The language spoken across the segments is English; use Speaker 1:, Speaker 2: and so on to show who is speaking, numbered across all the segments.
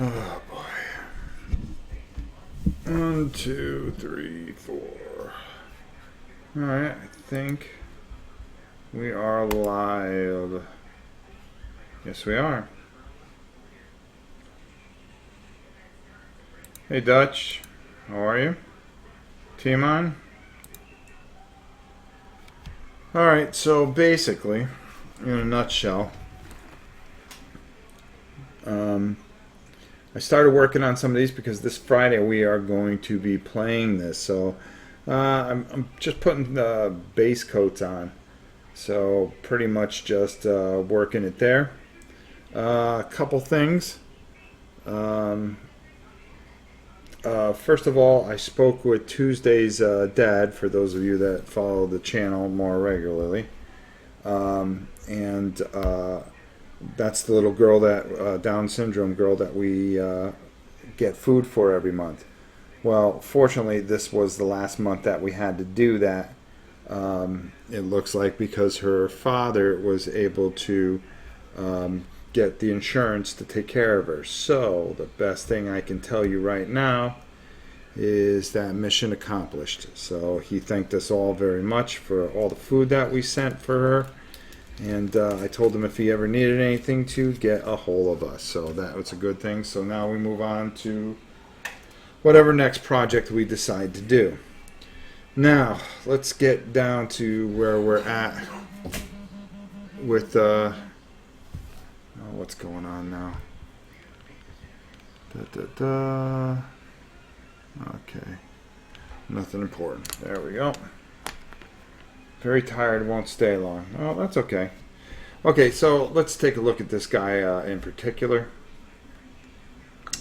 Speaker 1: Oh boy. 1, 2, 3, 4. Alright, I think we are live. Yes, we are. Hey Dutch, how are you? Timon? Alright, so basically, in a nutshell, I started working on some of these because this Friday we are going to be playing this. So I'm just putting the base coats on. So pretty much just working it there. A couple things. First of all, I spoke with Tuesday's dad, for those of you that follow the channel more regularly. And that's the little girl that Down syndrome girl that we get food for every month. Well, fortunately, this was the last month that we had to do that. It looks like because her father was able to get the insurance to take care of her. So the best thing I can tell you right now is that mission accomplished. So he thanked us all very much for all the food that we sent for her. And I told him if he ever needed anything to get a hold of us. So that was a good thing. So now we move on to whatever next project we decide to do. Now, let's get down to where we're at with what's going on now. Okay. Nothing important. There we go. Very tired, won't stay long. Oh, that's okay. Okay, so let's take a look at this guy in particular.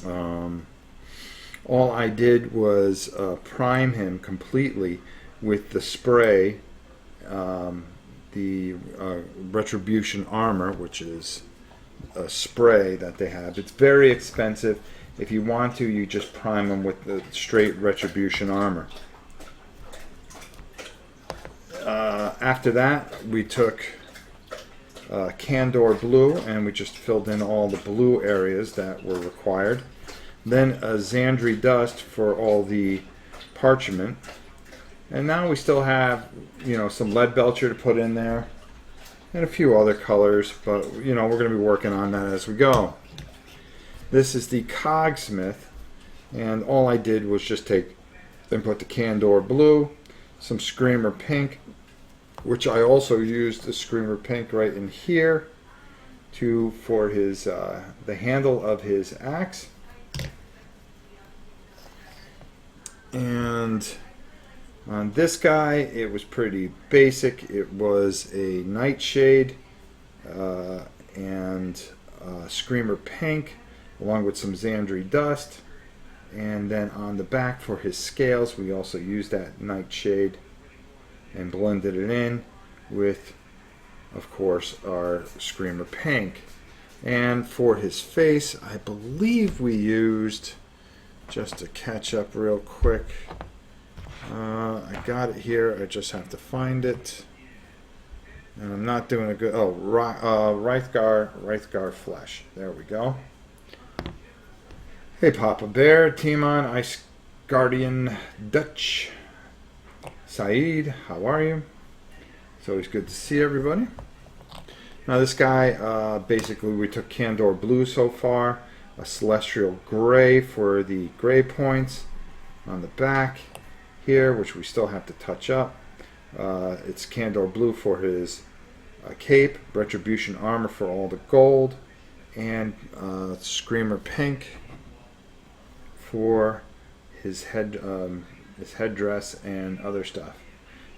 Speaker 1: All I did was prime him completely with the spray, the Retribution Armor, which is a spray that they have. It's very expensive. If you want to, you just prime them with the straight Retribution Armor. After that, we took Candor Blue and we just filled in all the blue areas that were required. Then a Xandri Dust for all the parchment. And now we still have, some lead belcher to put in there and a few other colors, but we're going to be working on that as we go. This is the Cog Smith, and all I did was just take and put the Candor Blue, some Screamer Pink, which I also used the Screamer Pink right in here for his the handle of his axe. And on this guy, it was pretty basic. It was a Nightshade and Screamer Pink, along with some Xandri Dust. And then on the back for his scales, we also used that Nightshade and blended it in with, of course, our Screamer Pink. And for his face, I believe we used, just to catch up real quick, I got it here, I just have to find it. And I'm not doing a good, Wraithgar Flesh. There we go. Hey Papa Bear, Timon, Ice Guardian, Dutch, Saeed, how are you? It's always good to see everybody. Now this guy, basically we took Candor Blue so far, a Celestial Gray for the gray points on the back here, which we still have to touch up. It's Candor Blue for his cape, Retribution Armor for all the gold, and Screamer Pink for his headdress and other stuff.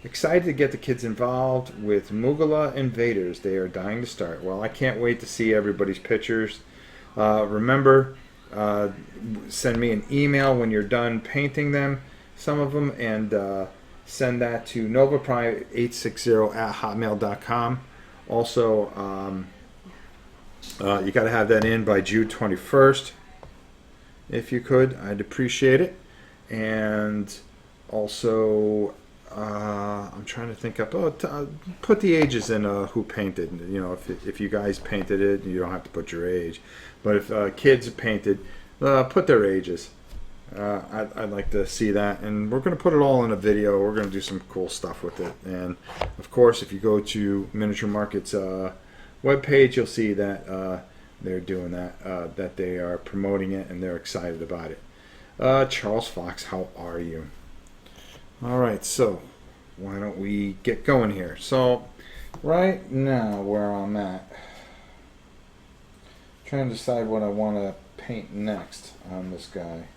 Speaker 1: Excited to get the kids involved with Mugala Invaders. They are dying to start. Well, I can't wait to see everybody's pictures. Remember, send me an email when you're done painting them, some of them, and send that to novaprime860@hotmail.com. Also, you got to have that in by June 21st. If you could, I'd appreciate it. And also, I'm trying to think up. Put the ages in who painted. If you guys painted it, you don't have to put your age. But if kids painted, put their ages. I'd like to see that, and we're going to put it all in a video. We're going to do some cool stuff with it, and of course, if you go to Miniature Market's webpage, you'll see that they're doing that, that they are promoting it, and they're excited about it. Charles Fox, how are you? All right, so why don't we get going here? So right now, where I'm at, trying to decide what I want to paint next on this guy.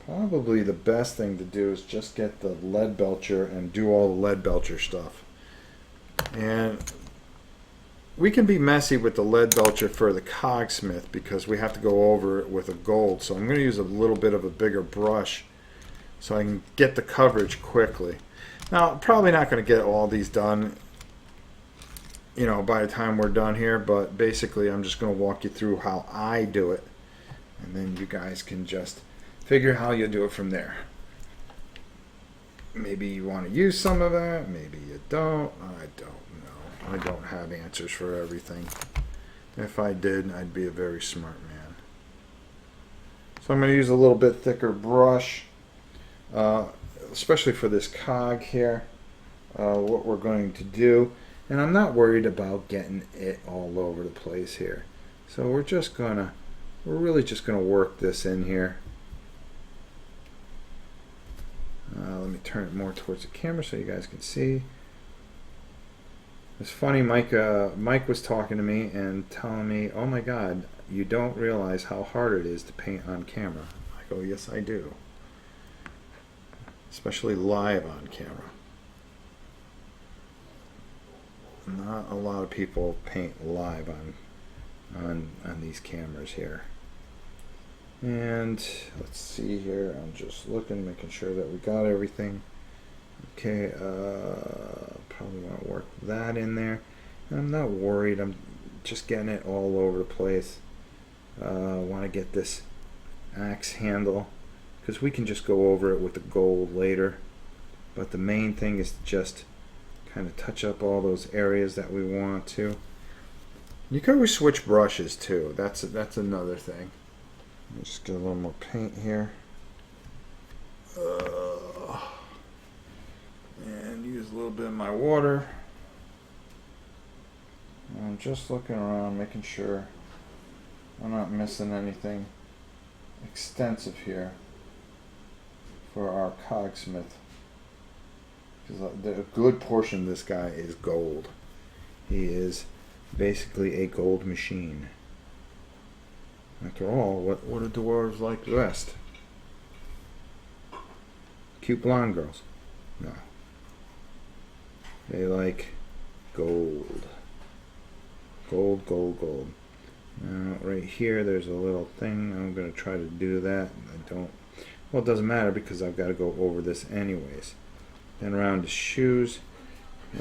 Speaker 1: Probably the best thing to do is just get the lead belcher and do all the lead belcher stuff. And we can be messy with the lead belcher for the cogsmith because we have to go over it with a gold. So I'm going to use a little bit of a bigger brush so I can get the coverage quickly. Now, I'm probably not going to get all these done, you know, by the time we're done here, but basically I'm just going to walk you through how I do it. And then you guys can just figure how you do it from there. Maybe you want to use some of that, maybe you don't. I don't know. I don't have answers for everything. If I did, I'd be a very smart man. So I'm going to use a little bit thicker brush, especially for this cog here. What we're going to do, and I'm not worried about getting it all over the place here. So we're really just gonna work this in here. Let me turn it more towards the camera so you guys can see. It's funny, Mike was talking to me and telling me, oh my God, you don't realize how hard it is to paint on camera. I go, yes I do. Especially live on camera. Not a lot of people paint live on these cameras here. And let's see here, I'm just looking, making sure that we got everything. Okay, probably want to work that in there. I'm not worried, I'm just getting it all over the place. I want to get this axe handle, because we can just go over it with the gold later. But the main thing is to just kind of touch up all those areas that we want to. You can always switch brushes too, that's another thing. Just get a little more paint here. And use a little bit of my water. And I'm just looking around, making sure I'm not missing anything extensive here for our cogsmith. Because a good portion of this guy is gold. He is basically a gold machine. After all, what do dwarves like best? Cute blonde girls? No. They like gold. Gold, gold, gold. Now, right here, there's a little thing. I'm going to try to do that. I don't. Well, it doesn't matter because I've got to go over this anyways. Then around the shoes,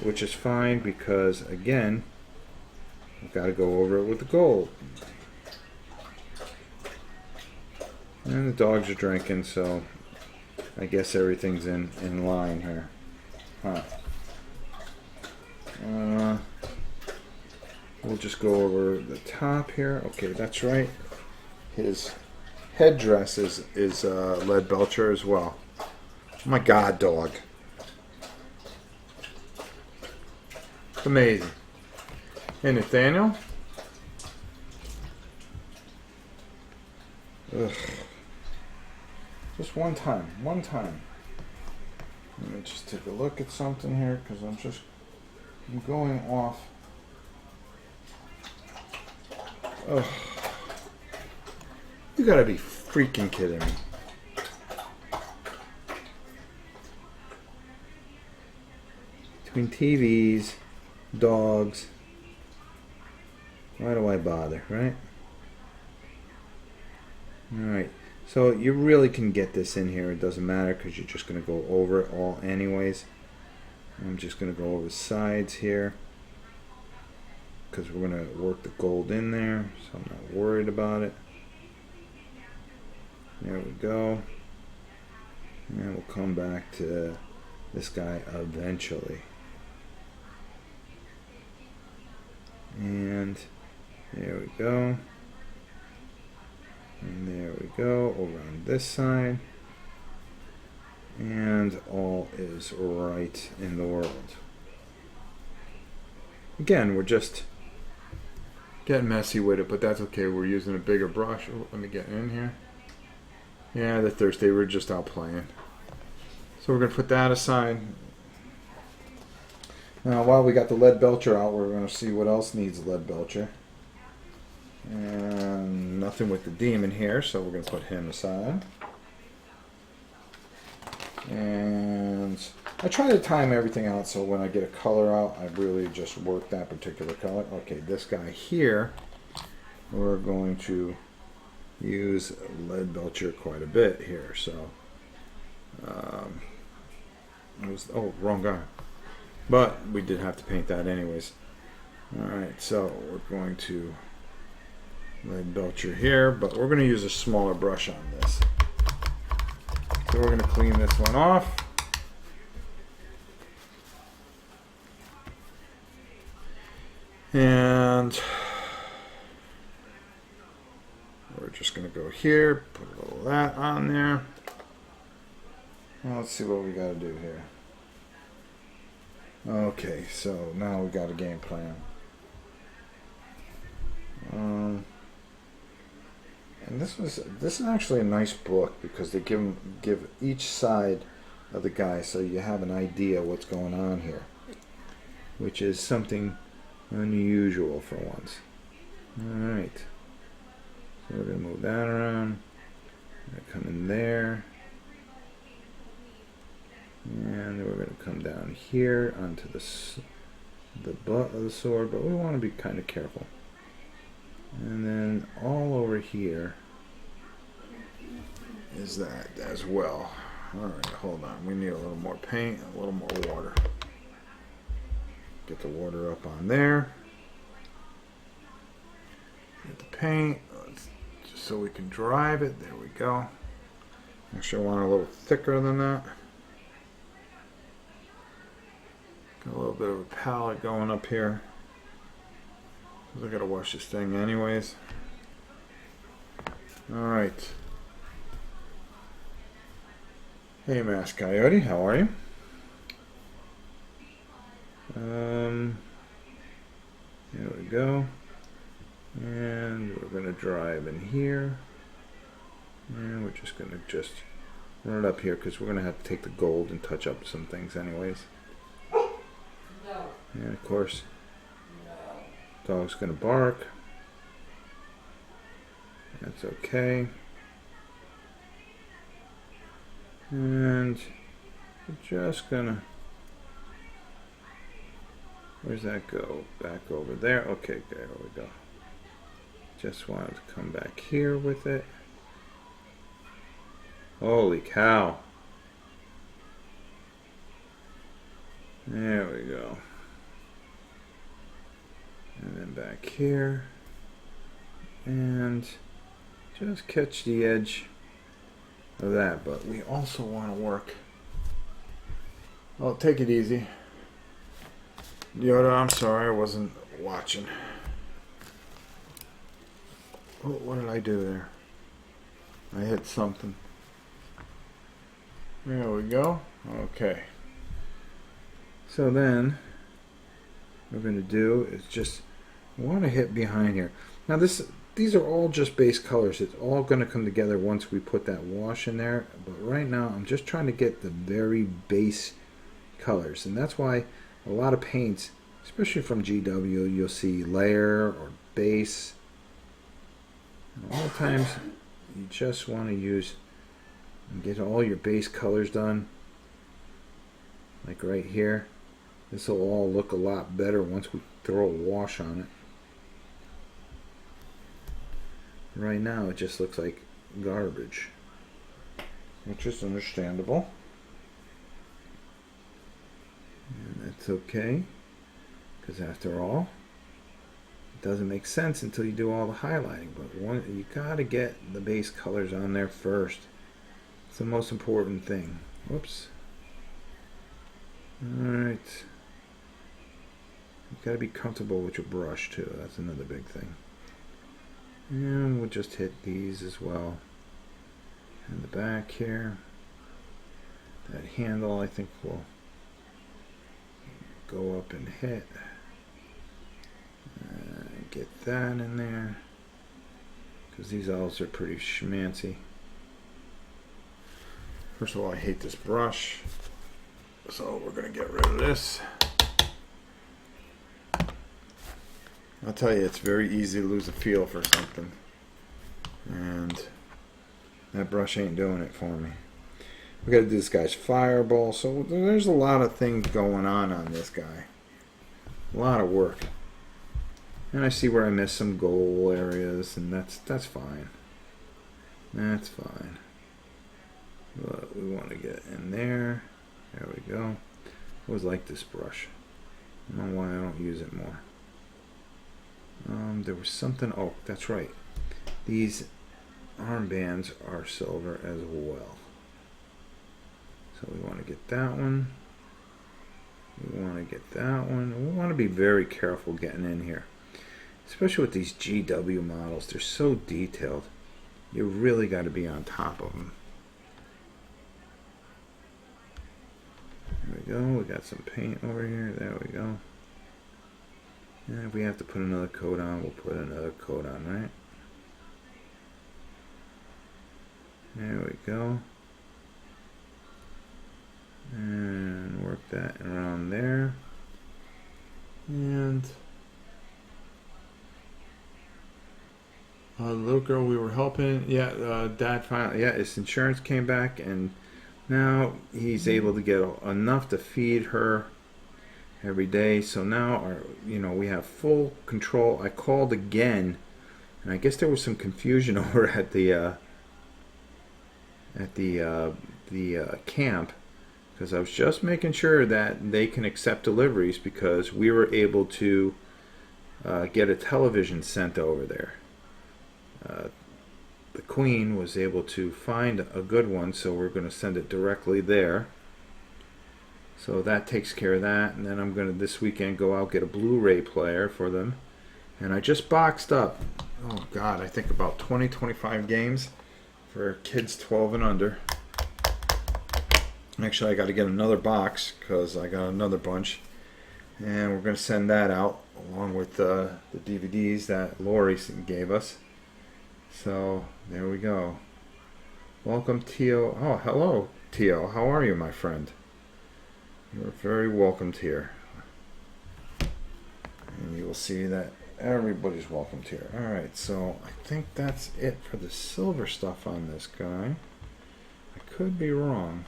Speaker 1: which is fine because, again, I've got to go over it with the gold. And the dogs are drinking, so I guess everything's in line here. Huh. We'll just go over the top here. Okay, that's right. His headdress is lead belcher as well. Oh my God, dog. It's amazing. Hey, Nathaniel? Ugh. Just one time. Let me just take a look at something here because I'm going off. Ugh. You gotta be freaking kidding me. Between TVs, dogs, why do I bother, right? Alright, so you really can get this in here. It doesn't matter because you're just going to go over it all anyways. I'm just going to go over the sides here because we're going to work the gold in there, so I'm not worried about it. There we go. And we'll come back to this guy eventually. And there we go. go. Over on this side. And all is right in the world. Again, we're just getting messy with it, but that's okay. We're using a bigger brush. Oh, let me get in here. Yeah, they're thirsty. We're just out playing. So we're going to put that aside. Now, while we got the lead belcher out, we're going to see what else needs a lead belcher. And nothing with the demon here, so we're going to put him aside. And I try to time everything out so when I get a color out, I really just work that particular color. Okay, this guy here, we're going to use lead belcher quite a bit here. So, wrong guy. But we did have to paint that anyways. Alright, so we're going to lead belcher here, but we're going to use a smaller brush on this. So we're going to clean this one off. And we're just going to go here, put a little of that on there. Now let's see what we got to do here. Okay, so now we got a game plan. And this is actually a nice book because they give each side of the guy so you have an idea what's going on here, which is something unusual for once. All right, so we're gonna move that around. Come in there, and then we're gonna come down here onto the butt of the sword, but we want to be kind of careful. And then all over here is that as well. Alright, hold on. We need a little more paint, a little more water. Get the water up on there. Get the paint, just so we can drive it. There we go. Actually, I want a little thicker than that. Got a little bit of a palette going up here. I gotta wash this thing anyways. Alright. Hey Masked Coyote, how are you? There we go. And we're gonna drive in here. And we're just gonna run it up here because we're gonna have to take the gold and touch up some things anyways. And of course, dog's gonna bark. That's okay. And we're just gonna, where's that go? Back over there. Okay, there we go. Just wanted to come back here with it. Holy cow. There we go. And then back here. And just catch the edge of that. But we also want to work. Oh, take it easy. Yoda, I'm sorry, I wasn't watching. Oh, what did I do there? I hit something. There we go. Okay. So then, what we're going to do is just want to hit behind here. Now these are all just base colors. It's all going to come together once we put that wash in there. But right now, I'm just trying to get the very base colors. And that's why a lot of paints, especially from GW, you'll see layer or base. And a lot of times, you just want to use and get all your base colors done. Like right here. This will all look a lot better once we throw a wash on it. Right now it just looks like garbage, which is understandable. And that's okay, because after all, it doesn't make sense until you do all the highlighting. But you gotta get the base colors on there first. It's the most important thing. Whoops. Alright. You gotta be comfortable with your brush too. That's another big thing. And we'll just hit these as well. in the back here. That handle I think will go up and hit. Get that in there, because these owls are pretty schmancy. First of all, I hate this brush, so we're going to get rid of this. I'll tell you, it's very easy to lose a feel for something, and that brush ain't doing it for me. We got to do this guy's fireball, so there's a lot of things going on this guy. A lot of work. And I see where I missed some goal areas, and that's fine. That's fine. But we want to get in there. There we go. I always like this brush. I don't know why I don't use it more. There was something. Oh, that's right. These armbands are silver as well. So we want to get that one. We want to get that one. We want to be very careful getting in here. Especially with these GW models. They're so detailed. You really got to be on top of them. There we go. We got some paint over here. There we go. And if we have to put another coat on, we'll put another coat on, right? There we go. And work that around there. And the little girl we were helping, Dad finally, his insurance came back, and now he's able to get enough to feed her every day. So now, we have full control. I called again, and I guess there was some confusion over at the camp, because I was just making sure that they can accept deliveries, because we were able to get a television sent over there. The Queen was able to find a good one, so we're going to send it directly there. So that takes care of that, and then I'm going to this weekend go out get a Blu-ray player for them. And I just boxed up, oh God, I think about 20-25 games for kids 12 and under. Actually, I got to get another box because I got another bunch, and we're going to send that out along with the DVDs that Lori gave us. So there we go. Welcome, Tio. Oh, hello, Tio. How are you, my friend? You're very welcomed here. And you will see that everybody's welcomed here. Alright, so I think that's it for the silver stuff on this guy. I could be wrong.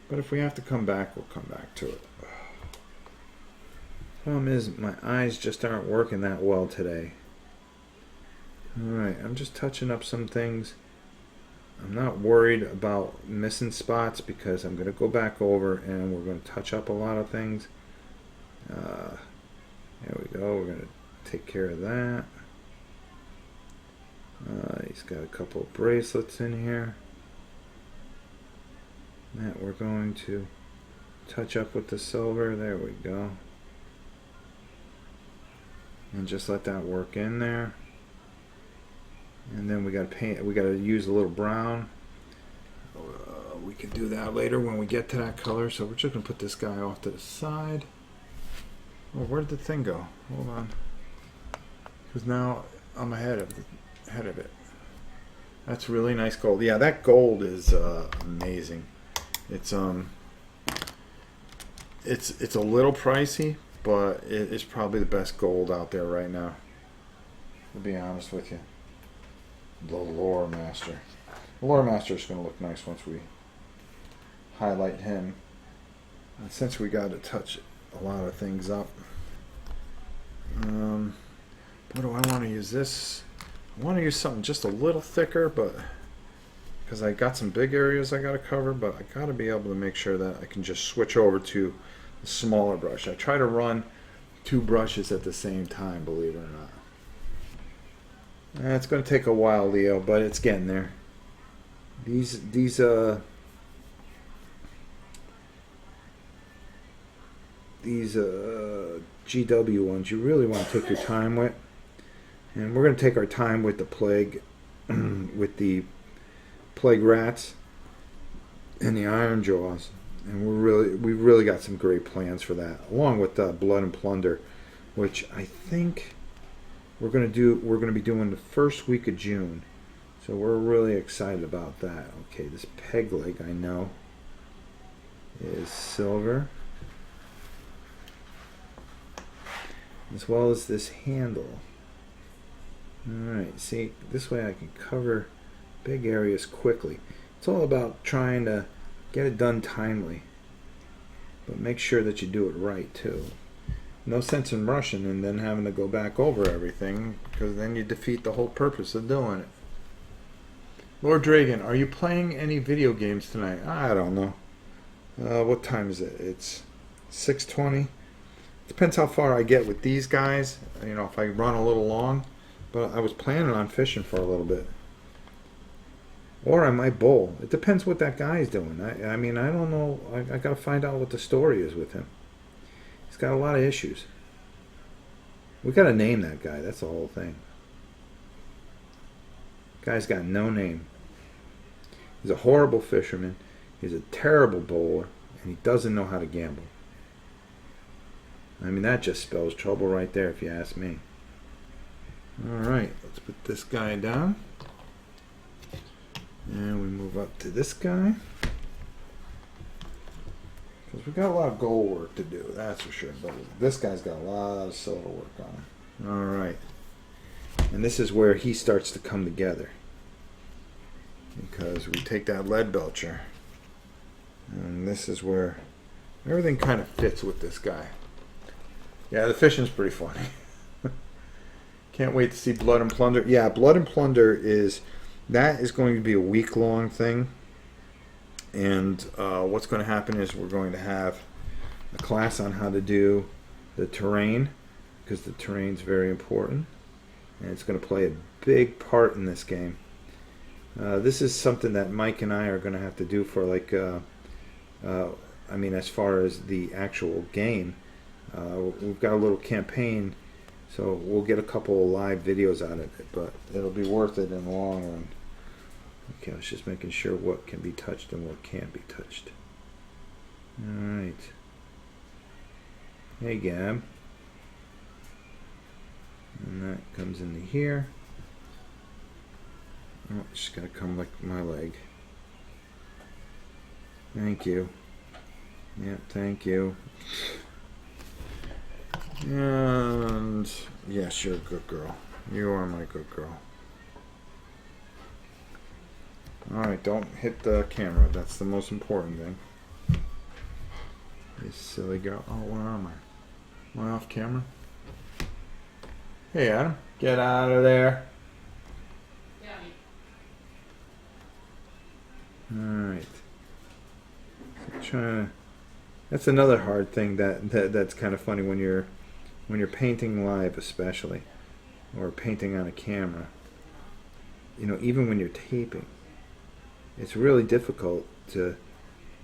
Speaker 1: But if we have to come back, we'll come back to it. Problem is, my eyes just aren't working that well today. Alright, I'm just touching up some things. I'm not worried about missing spots because I'm going to go back over and we're going to touch up a lot of things. There we go. We're going to take care of that. He's got a couple of bracelets in here that we're going to touch up with the silver. There we go. And just let that work in there. And then we got to paint. We got to use a little brown. We can do that later when we get to that color. So we're just gonna put this guy off to the side. Oh, where did the thing go? Hold on. Because now I'm ahead of it. That's really nice gold. Yeah, that gold is amazing. It's a little pricey, but it's probably the best gold out there right now. To be honest with you. The Lore Master. The Lore Master is going to look nice once we highlight him. And since we got to touch a lot of things up, what do I want to use this? I want to use something just a little thicker, but because I got some big areas I got to cover, but I got to be able to make sure that I can just switch over to a smaller brush. I try to run two brushes at the same time, believe it or not. It's going to take a while, Leo, but it's getting there. These GW ones, you really want to take your time with. And we're going to take our time with the Plague, with the plague rats and the iron jaws. And we've really got some great plans for that, along with Blood and Plunder, which I think we're going to be doing the first week of June. So we're really excited about that. Okay, this peg leg I know is silver, as well as this handle. Alright, see, this way I can cover big areas quickly. It's all about trying to get it done timely, but make sure that you do it right too. No sense in rushing and then having to go back over everything, because then you defeat the whole purpose of doing it. Lord Dragon, are you playing any video games tonight? I don't know. What time is it? It's 6:20. Depends how far I get with these guys. You know, if I run a little long. But I was planning on fishing for a little bit. Or I might bowl. It depends what that guy's doing. I mean, I don't know. I got to find out what the story is with him. He's got a lot of issues. We got to name that guy. That's the whole thing. Guy's got no name. He's a horrible fisherman. He's a terrible bowler. And he doesn't know how to gamble. I mean, that just spells trouble right there if you ask me. Alright, let's put this guy down. And we move up to this guy. Because we got a lot of gold work to do, that's for sure. But this guy's got a lot of silver work on him. Alright. And this is where he starts to come together. Because we take that lead belcher. And this is where everything kind of fits with this guy. Yeah, the fishing's pretty funny. Can't wait to see Blood and Plunder. Yeah, Blood and Plunder is going to be a week-long thing. And what's going to happen is we're going to have a class on how to do the terrain, because the terrain's very important. And it's going to play a big part in this game. This is something that Mike and I are going to have to do for, like, I mean, as far as the actual game. We've got a little campaign. So we'll get a couple of live videos out of it, but it'll be worth it in the long run. Okay, I was just making sure what can be touched and what can't be touched. Alright. Hey, Gab. And that comes into here. Oh, it's just gotta come like my leg. Thank you. Yep, thank you. And yes, you're a good girl. You are my good girl. Alright, don't hit the camera. That's the most important thing. You silly girl. Oh, where am I? Am I off camera? Hey, Adam. Get out of there. Alright. So that's another hard thing that's kind of funny when you're painting live, especially, or painting on a camera. You know, even when you're taping, it's really difficult to.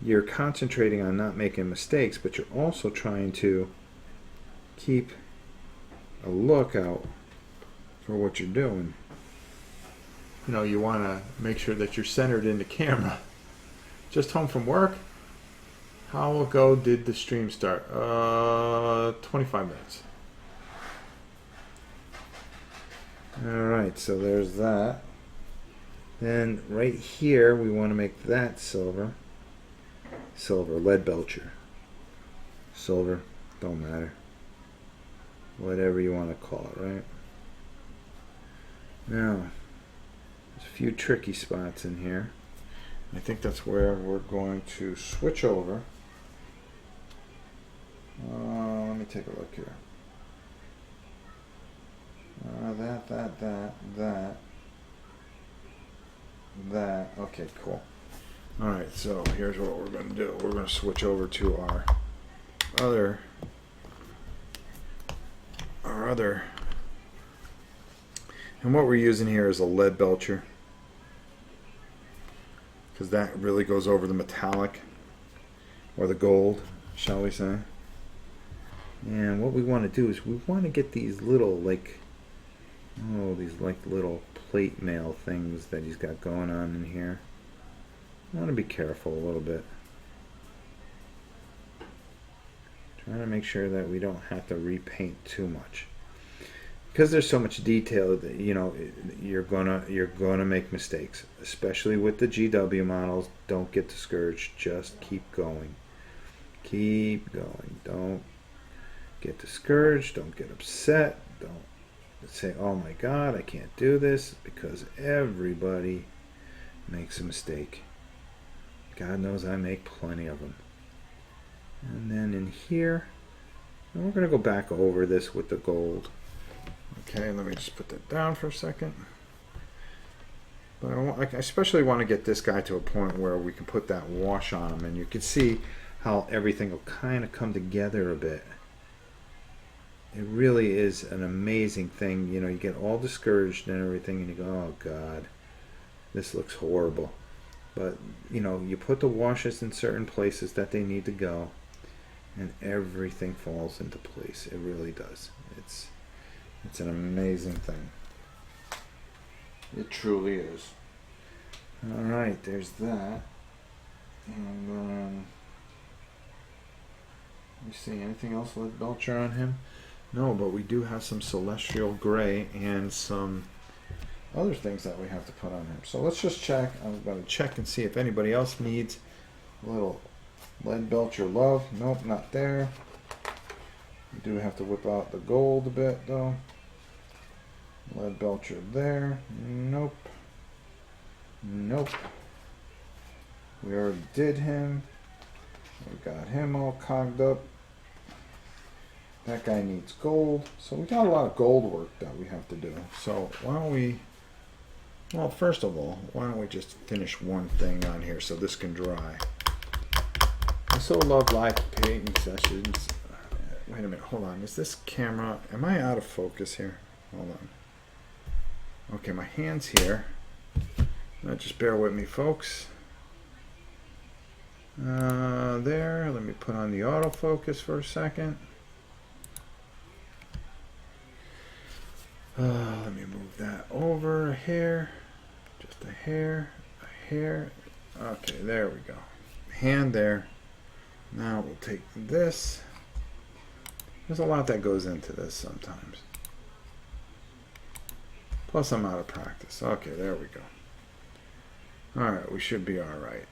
Speaker 1: You're concentrating on not making mistakes, but you're also trying to keep a lookout for what you're doing. You know, you want to make sure that you're centered in the camera. Just home from work. How ago did the stream start? 25 minutes. Alright, so there's that. Then right here we want to make that silver. Silver, lead belcher. Silver, don't matter. Whatever you want to call it, right? Now, there's a few tricky spots in here. I think that's where we're going to switch over. Let me take a look here. That. Okay, cool. Alright, so here's what we're going to do. We're going to switch over to our other and what we're using here is a lead belcher, because that really goes over the metallic, or the gold, shall we say. And what we want to do is we want to get these little, these little plate mail things that he's got going on in here. I want to be careful a little bit. Trying to make sure that we don't have to repaint too much. Because there's so much detail that, you know, you're gonna make mistakes, especially with the GW models. Don't get discouraged. Just keep going. Keep going. Don't get discouraged. Don't get upset. Don't say, "Oh my God, I can't do this," because everybody makes a mistake. God knows I make plenty of them. And then in here, and we're going to go back over this with the gold. Okay, let me just put that down for a second. But I especially want to get this guy to a point where we can put that wash on him, and you can see how everything will kind of come together a bit. It really is an amazing thing. You know, you get all discouraged and everything, and you go, "Oh God, this looks horrible." But, you know, you put the washes in certain places that they need to go, and everything falls into place. It really does. It's an amazing thing. It truly is. All right, there's that. And let me see, anything else with Belcher on him? No, but we do have some Celestial Gray and some other things that we have to put on him. So let's just check. I'm going to check and see if anybody else needs a little Lead Belcher love. Nope, not there. We do have to whip out the gold a bit though. Lead Belcher there. Nope. Nope. We already did him. We got him all cogged up. That guy needs gold. So we got a lot of gold work that we have to do. So why don't we, well, first of all, why don't we just finish one thing on here so this can dry. I so love live painting sessions. Wait a minute, hold on. Is this camera, am I out of focus here? Hold on. Okay, my hand's here. Now just bear with me, folks. There, let me put on the autofocus for a second. Let me move that over a hair. Just a hair, a hair. Okay, there we go. Hand there. Now we'll take this. There's a lot that goes into this sometimes. Plus I'm out of practice. Okay, there we go. Alright, we should be alright.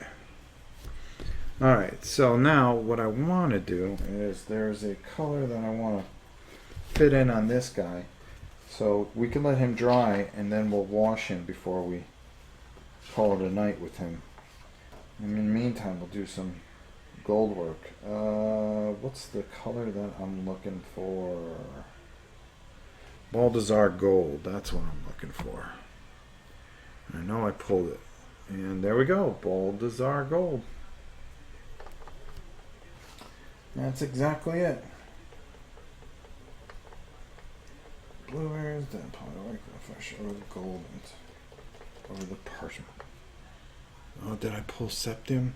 Speaker 1: Alright, so now what I want to do is there's a color that I want to fit in on this guy. So we can let him dry and then we'll wash him before we call it a night with him. And in the meantime, we'll do some gold work. What's the color that I'm looking for? Baldassar Gold, that's what I'm looking for. I know I pulled it. And there we go, Baldassar Gold. That's exactly it. Blue, where is that? Probably like if I show the gold over the parchment. Oh, did I pull Septium?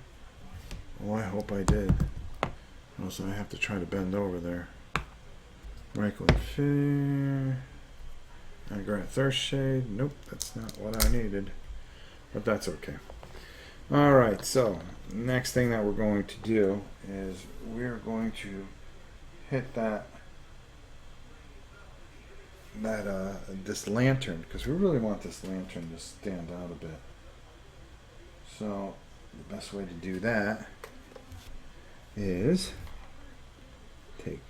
Speaker 1: Oh, I hope I did. Oh, so I have to try to bend over there. Rankling Fear. I grant Thirst Shade. Nope, that's not what I needed. But that's okay. Alright, so next thing that we're going to do is we're going to hit this lantern, because we really want this lantern to stand out a bit. So the best way to do that is take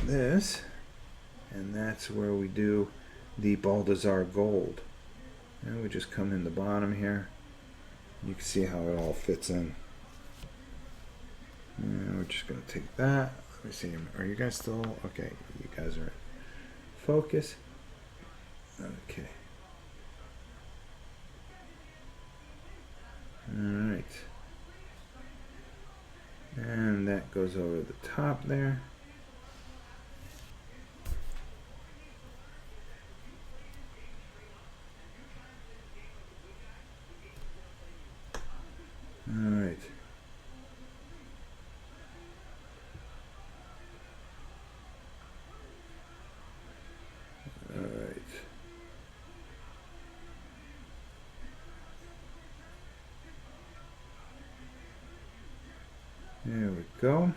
Speaker 1: this, and that's where we do the Baldassar Gold. And we just come in the bottom here. You can see how it all fits in. And we're just going to take that. Let me see. Are you guys still? Okay, you guys are in focus. Okay. Alright. And that goes over the top there. Alright. Alright. There we go.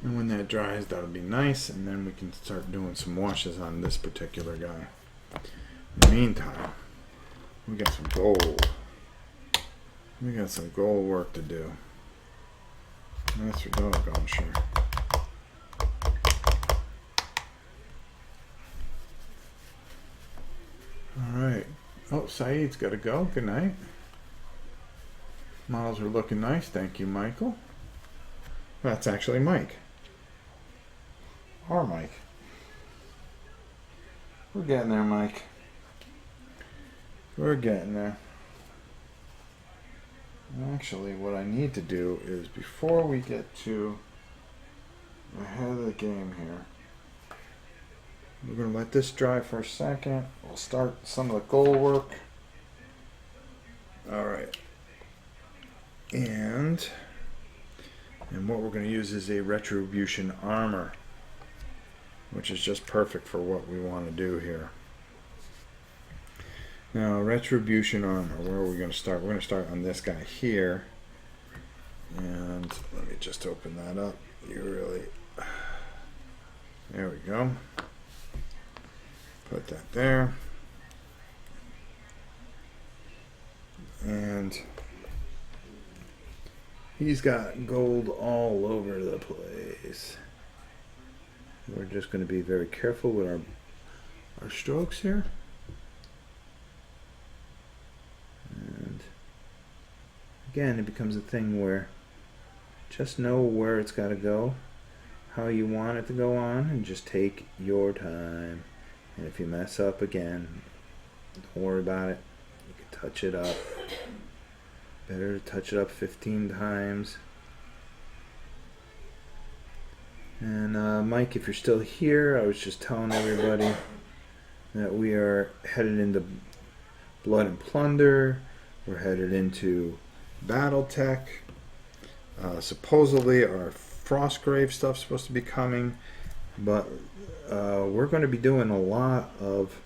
Speaker 1: And when that dries, that'll be nice, and then we can start doing some washes on this particular guy. In the meantime, we got some gold. We got some gold work to do. That's for doggone sure. Alright. Oh, Saeed's got to go. Good night. Models are looking nice. Thank you, Michael. That's actually Mike. Our Mike. We're getting there, Mike. We're getting there. Actually, what I need to do is, before we get to ahead of the game here, we're going to let this dry for a second. We'll start some of the gold work. Alright. And what we're going to use is a retribution armor, which is just perfect for what we want to do here. Now, retribution armor, where are we going to start? We're going to start on this guy here. And let me just open that up. There we go. Put that there. And he's got gold all over the place. We're just going to be very careful with our strokes here. And again, it becomes a thing where just know where it's got to go, how you want it to go on, and just take your time. And if you mess up again, don't worry about it. You can touch it up. Better to touch it up 15 times. And Mike, if you're still here, I was just telling everybody that we are headed into Blood and Plunder. We're headed into Battletech. Supposedly our Frostgrave stuff's supposed to be coming, but we're going to be doing a lot of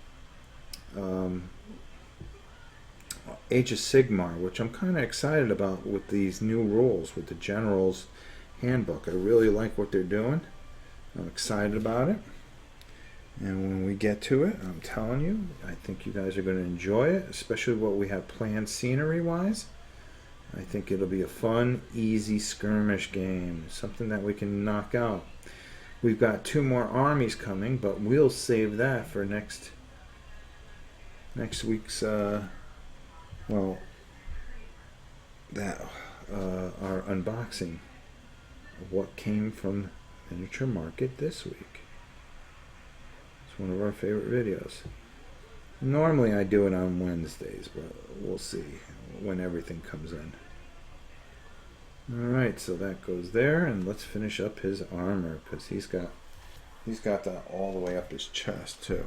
Speaker 1: Age of Sigmar, which I'm kind of excited about with these new rules with the General's Handbook. I really like what they're doing. I'm excited about it. And when we get to it, I'm telling you, I think you guys are going to enjoy it, especially what we have planned scenery-wise. I think it'll be a fun, easy skirmish game, something that we can knock out. We've got 2 more armies coming, but we'll save that for next week's, our unboxing of what came from Miniature Market this week. It's one of our favorite videos. Normally I do it on Wednesdays, but we'll see when everything comes in. Alright, so that goes there, and let's finish up his armor, because he's got that all the way up his chest too.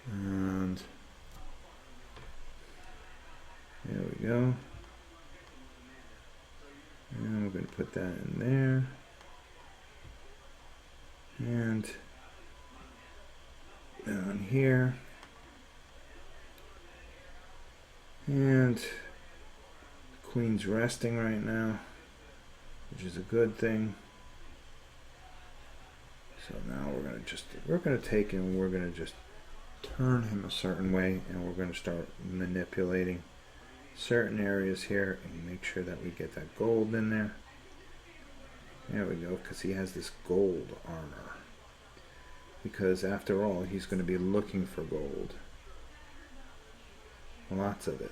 Speaker 1: And there we go. And we're going to put that in there. And down here. And the Queen's resting right now, which is a good thing. So now we're going to take him and we're going to just turn him a certain way, and we're going to start manipulating certain areas here and make sure that we get that gold in there. There we go, because he has this gold armor. Because after all, he's going to be looking for gold. Lots of it.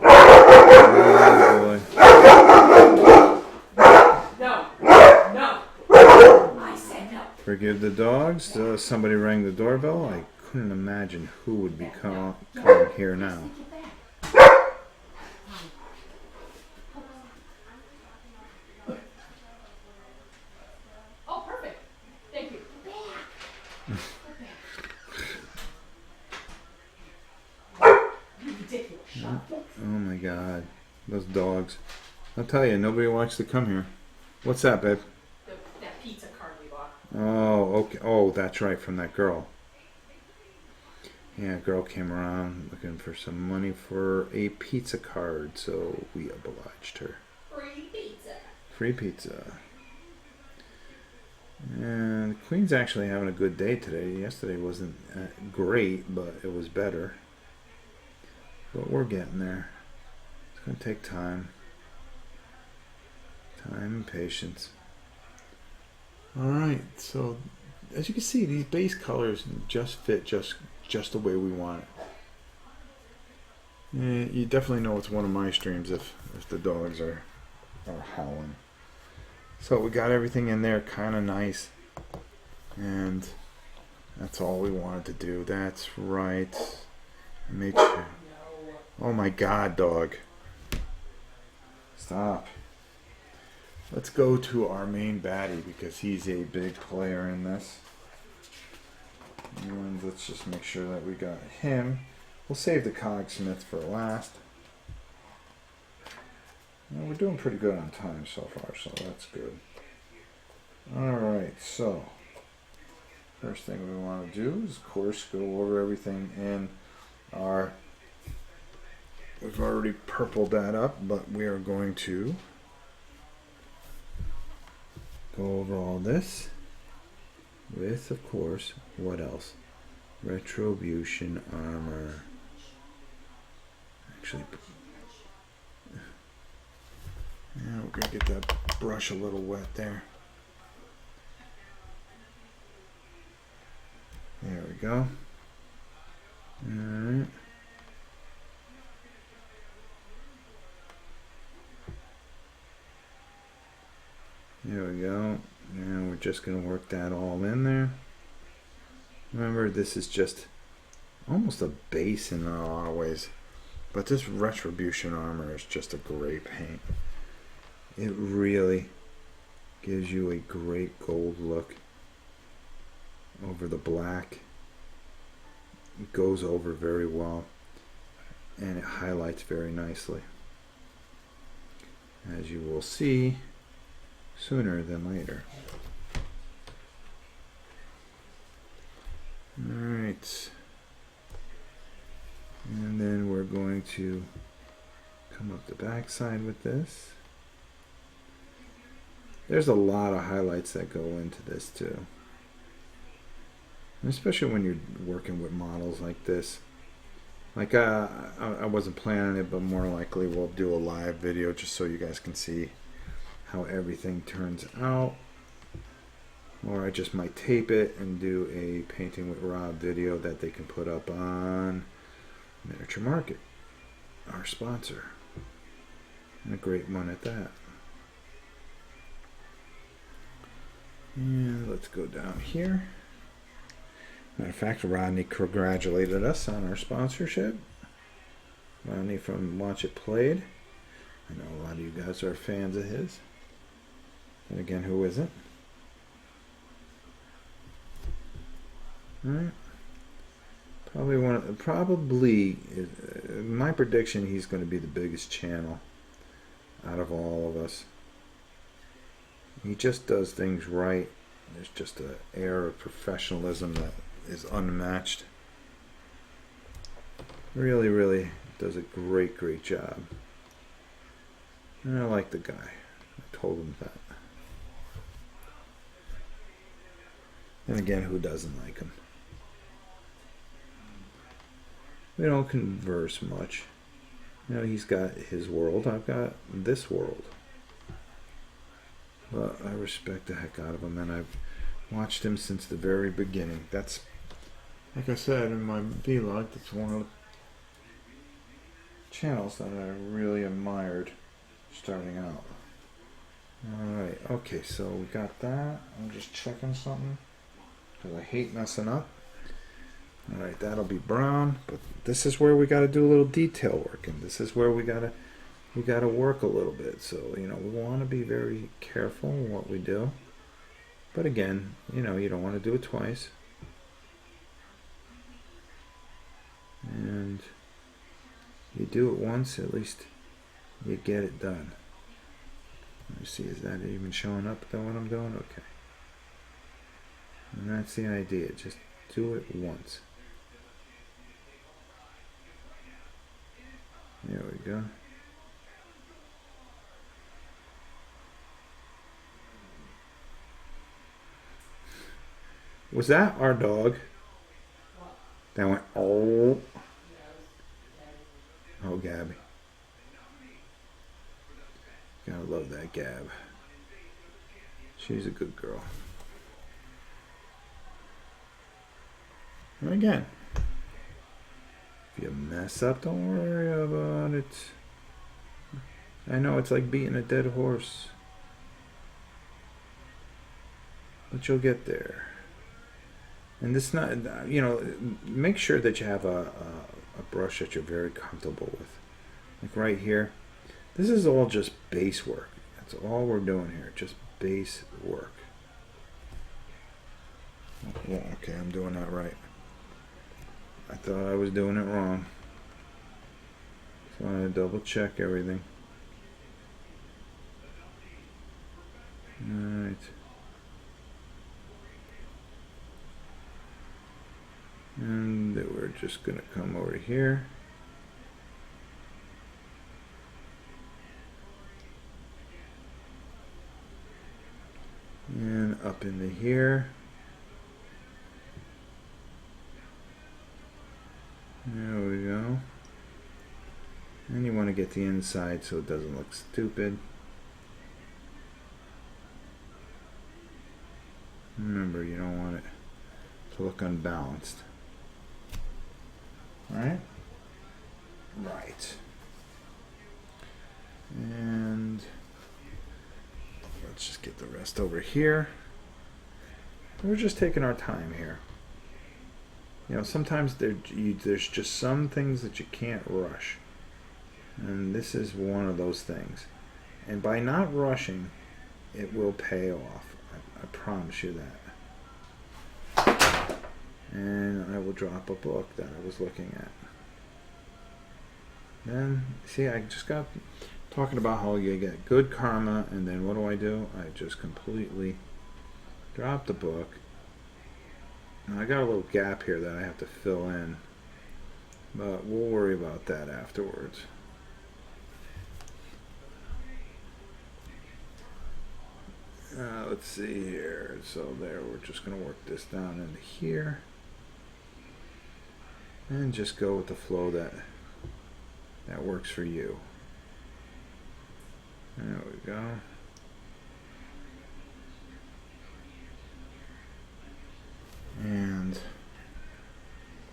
Speaker 1: Oh boy.
Speaker 2: No. No. I said no.
Speaker 1: Forgive the dogs. Somebody rang the doorbell. I couldn't imagine who would be coming here now.
Speaker 2: Oh, perfect. Thank you. Ridiculous.
Speaker 1: Oh my god. Those dogs. I'll tell you, nobody wants to come here. What's that, babe?
Speaker 2: That pizza cart we bought.
Speaker 1: Oh, okay. Oh, that's right, from that girl. Yeah, a girl came around looking for some money for a pizza card, so we obliged her.
Speaker 2: Free pizza.
Speaker 1: Free pizza. And the Queen's actually having a good day today. Yesterday wasn't great, but it was better. But we're getting there. It's going to take time. Time and patience. Alright, so as you can see, these base colors just fit just the way we want it. You definitely know it's one of my streams if the dogs are howling. So we got everything in there kind of nice, and that's all we wanted to do. That's right. Made sure. Oh my God, dog. Stop. Let's go to our main baddie because he's a big player in this. And let's just make sure that we got him. We'll save the Cogsmith for last. Well, we're doing pretty good on time so far, so that's good. Alright, so first thing we want to do is, of course, go over everything in our... We've already purpled that up, but we are going to go over all this with, of course, what else? Retribution armor. Actually, yeah, we're gonna get that brush a little wet there. There we go. Alright. There we go. Now we're just going to work that all in there. Remember, this is just almost a base in a lot of ways. But this Retribution armor is just a great paint. It really gives you a great gold look over the black. It goes over very well, and it highlights very nicely, as you will see sooner than later. Alright, and then we're going to come up the back side with this. There's a lot of highlights that go into this too, and especially when you're working with models like this. Like I wasn't planning it, but more likely we'll do a live video just so you guys can see how everything turns out, or I just might tape it and do a painting with Rob video that they can put up on Miniature Market, our sponsor, and a great one at that. And let's go down here. Matter of fact, Rodney congratulated us on our sponsorship. Rodney from Watch It Played. I know a lot of you guys are fans of his. And again, who isn't? Alright. Probably my prediction, he's going to be the biggest channel out of all of us. He just does things right. There's just an air of professionalism that is unmatched. Really, really does a great job. And I like the guy. I told him that. And again, who doesn't like him? We don't converse much. You know, he's got his world, I've got this world. But I respect the heck out of him, and I've watched him since the very beginning. That's, like I said in my vlog, that's one of the channels that I really admired starting out. Alright, okay, so we got that. I'm just checking something, because I hate messing up. Alright, that'll be brown, but this is where we got to do a little detail work, and this is where we got to work a little bit. So, you know, we want to be very careful in what we do. But again, you know, you don't want to do it twice. And you do it once, at least you get it done. Let me see, is that even showing up though what I'm doing? Okay. And that's the idea, just do it once. There we go. Was that our dog? That went, oh. Oh, Gabby. Gotta love that Gab. She's a good girl. And again, if you mess up, don't worry about it. I know it's like beating a dead horse, but you'll get there. And this not, you know, make sure that you have a brush that you're very comfortable with. Like right here, this is all just base work. That's all we're doing here, just base work. Oh, okay, I'm doing that right. I thought I was doing it wrong. So I double check everything. Alright. And we're just going to come over here. And up into here. There we go. And you want to get the inside so it doesn't look stupid. Remember, you don't want it to look unbalanced. Alright? Right. And let's just get the rest over here. We're just taking our time here. You know, sometimes there's just some things that you can't rush. And this is one of those things. And by not rushing, it will pay off. I promise you that. And I will drop a book that I was looking at. Then, see, I just got talking about how you get good karma, and then what do? I just completely drop the book. Now I got a little gap here that I have to fill in, but we'll worry about that afterwards. Let's see here. So there, we're just going to work this down into here. And just go with the flow that works for you. There we go. And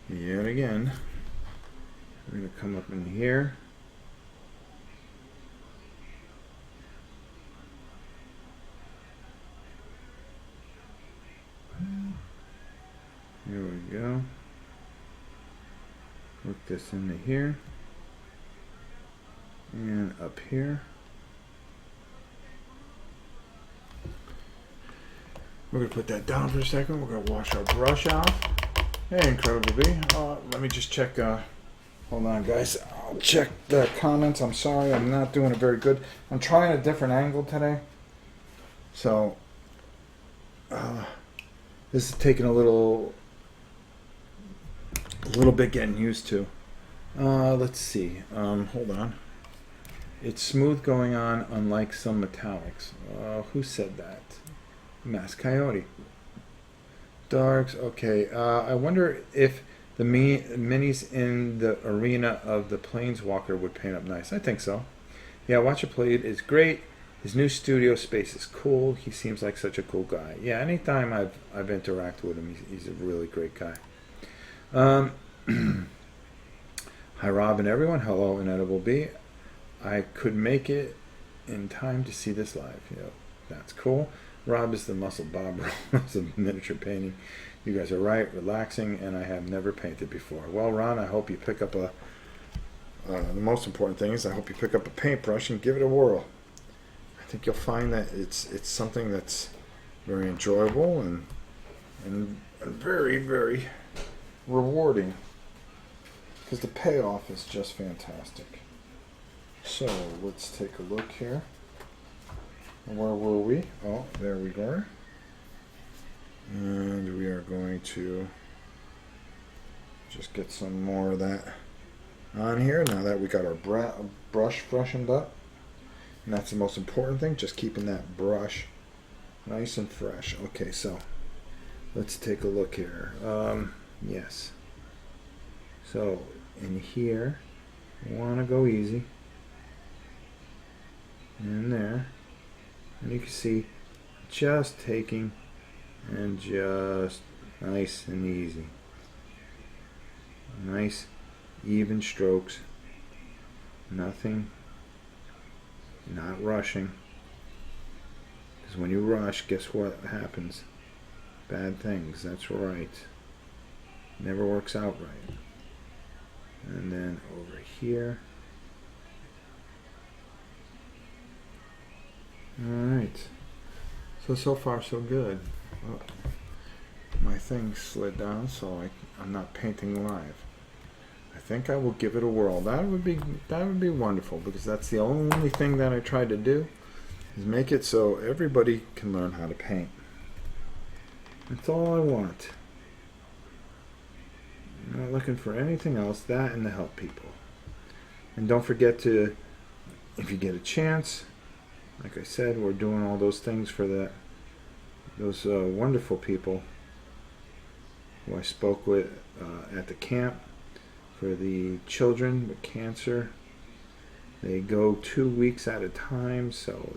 Speaker 1: yet again, we're going to come up in here. There we go. Work this into here. And up here. We're going to put that down for a second. We're going to wash our brush off. Hey, Incredible B. Let me just check. Hold on, guys. I'll check the comments. I'm sorry. I'm not doing it very good. I'm trying a different angle today. So, this is taking a little bit getting used to. Let's see. Hold on. It's smooth going on, unlike some metallics. Who said that? Mass Coyote. Darks. Okay. I wonder if the minis in the arena of the Planeswalker would paint up nice. I think so. Yeah, watch it play. It is great. His new studio space is cool. He seems like such a cool guy. Yeah, anytime I've interacted with him, he's a really great guy. Hi, Rob and everyone. Hello, Inedible B. I could make it in time to see this live. You know, that's cool. Rob is the muscle Bob Ross of miniature painting. You guys are right, relaxing, and I have never painted before. Well, Ron, I hope you pick up the most important thing is I hope you pick up a paintbrush and give it a whirl. I think you'll find that it's something that's very enjoyable and very, very rewarding, because the payoff is just fantastic. So let's take a look here. Where were we? Oh, there we go. And we are going to just get some more of that on here. Now that we got our brush freshened up. And that's the most important thing, just keeping that brush nice and fresh. Okay, so let's take a look here. Yes. So in here, you want to go easy. In there. And you can see just taking and just nice and easy. Nice, even strokes. Nothing. Not rushing. Because when you rush, guess what happens? Bad things. That's right. Never works out right. And then over here. Alright. So far so good. Oh, my thing slid down, so I'm not painting live. I think I will give it a whirl. That would be wonderful, because that's the only thing that I tried to do, is make it so everybody can learn how to paint. That's all I want. I'm not looking for anything else. That and to help people. And don't forget to, if you get a chance, like I said, we're doing all those things for those wonderful people who I spoke with at the camp. For the children with cancer, they go 2 weeks at a time, so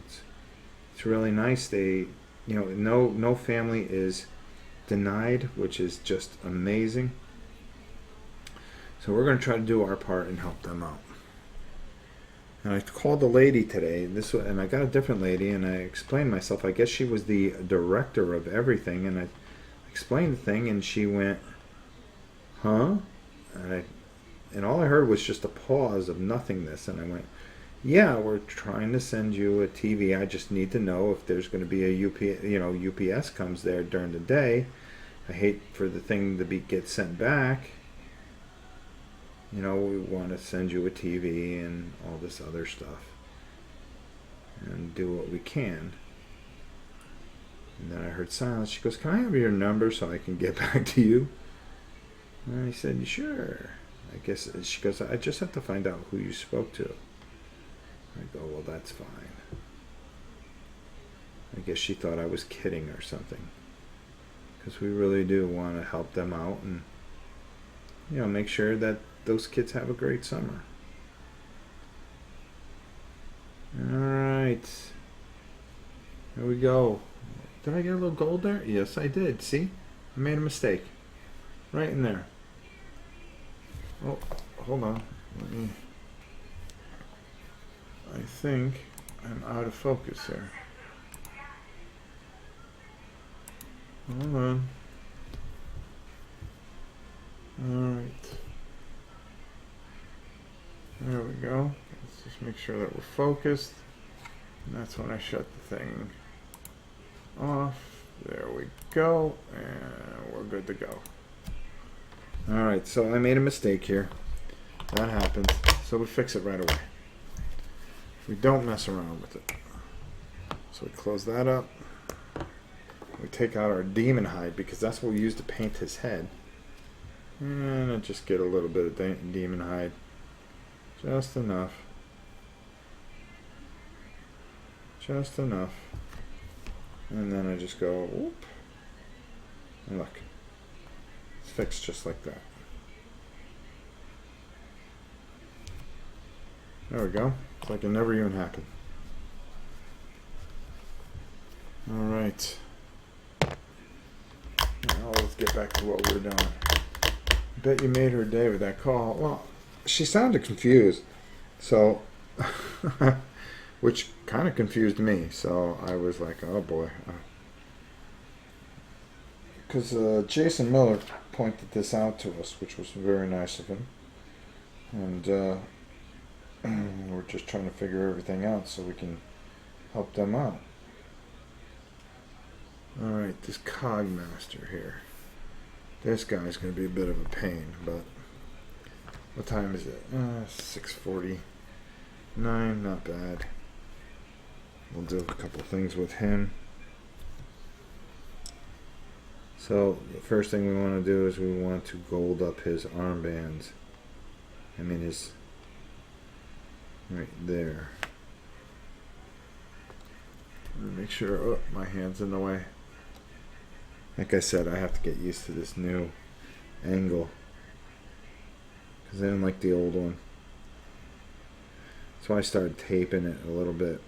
Speaker 1: it's really nice. They, no family is denied, which is just amazing. So we're going to try to do our part and help them out. And I called a lady today, and I got a different lady, and I explained myself. I guess she was the director of everything, and I explained the thing, and she went, "Huh?" And all I heard was just a pause of nothingness, and I went, "Yeah, we're trying to send you a TV. I just need to know if there's going to be a UPS comes there during the day. I hate for the thing to get sent back. We want to send you a TV and all this other stuff, and do what we can." And then I heard silence. She goes, "Can I have your number so I can get back to you?" And I said, "Sure." I guess she goes, "I just have to find out who you spoke to." I go, "Well, that's fine." I guess she thought I was kidding or something, because we really do want to help them out and make sure that those kids have a great summer. All right, here we go. Did I get a little gold there? Yes, I did. See, I made a mistake right in there. Oh, hold on. I think I'm out of focus there. Hold on. Alright. There we go. Let's just make sure that we're focused. And that's when I shut the thing off. There we go. And we're good to go. Alright, so I made a mistake here. That happens. So we fix it right away. We don't mess around with it. So we close that up. We take out our demon hide, because that's what we use to paint his head. And I just get a little bit of demon hide. Just enough. Just enough. And then I just go, whoop. And look. It's fixed just like that. There we go. It's like it never even happened. Alright. Now let's get back to what we're doing. I bet you made her day with that call. Well, she sounded confused. So, which kind of confused me. So I was like, oh boy. Because Jason Miller pointed this out to us, which was very nice of him. And we're just trying to figure everything out so we can help them out. Alright, this Cog Master here. This guy's going to be a bit of a pain, but what time is it? 6:49, not bad. We'll do a couple things with him. So the first thing we want to do is we want to gold up his armbands. I mean his right there. Make sure, oh, my hand's in the way. Like I said, I have to get used to this new angle because I didn't like the old one. So I started taping it a little bit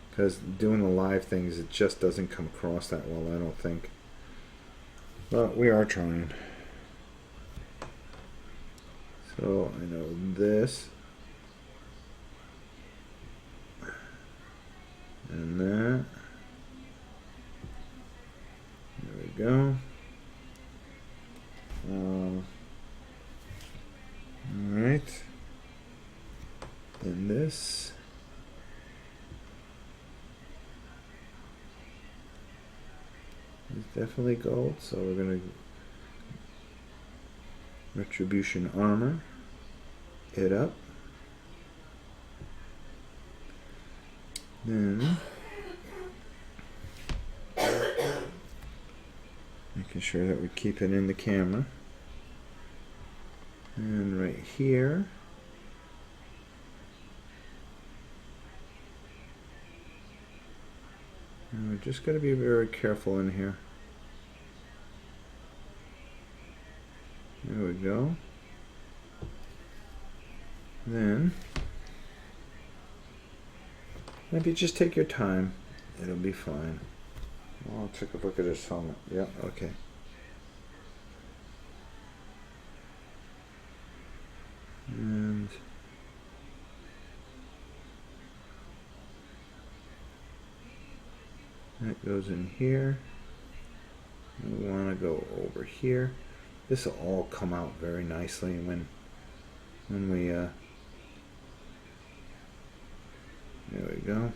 Speaker 1: because doing the live things, it just doesn't come across that well, I don't think. But we are trying. So I know this and that. There we go. Alright. And this. Is definitely gold, so we're going to Retribution Armor it up. Then making sure that we keep it in the camera. And right here, and we're just got to be very careful in here. There we go. Then maybe just take your time. It'll be fine. I'll take a look at his helmet. Yeah, okay. And that goes in here. We want to go over here. This will all come out very nicely when we there we go.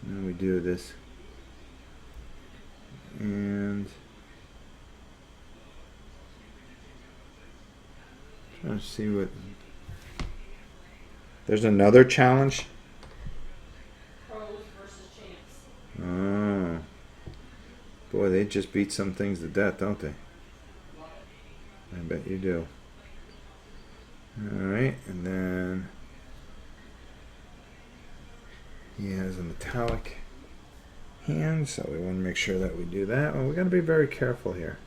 Speaker 1: And we do this, and trying to see what. There's another challenge.
Speaker 2: Pros versus champs.
Speaker 1: Oh, boy, they just beat some things to death, don't they? I bet you do. All right, and then he has a metallic hand, so we want to make sure that we do that. Well, we got to be very careful here.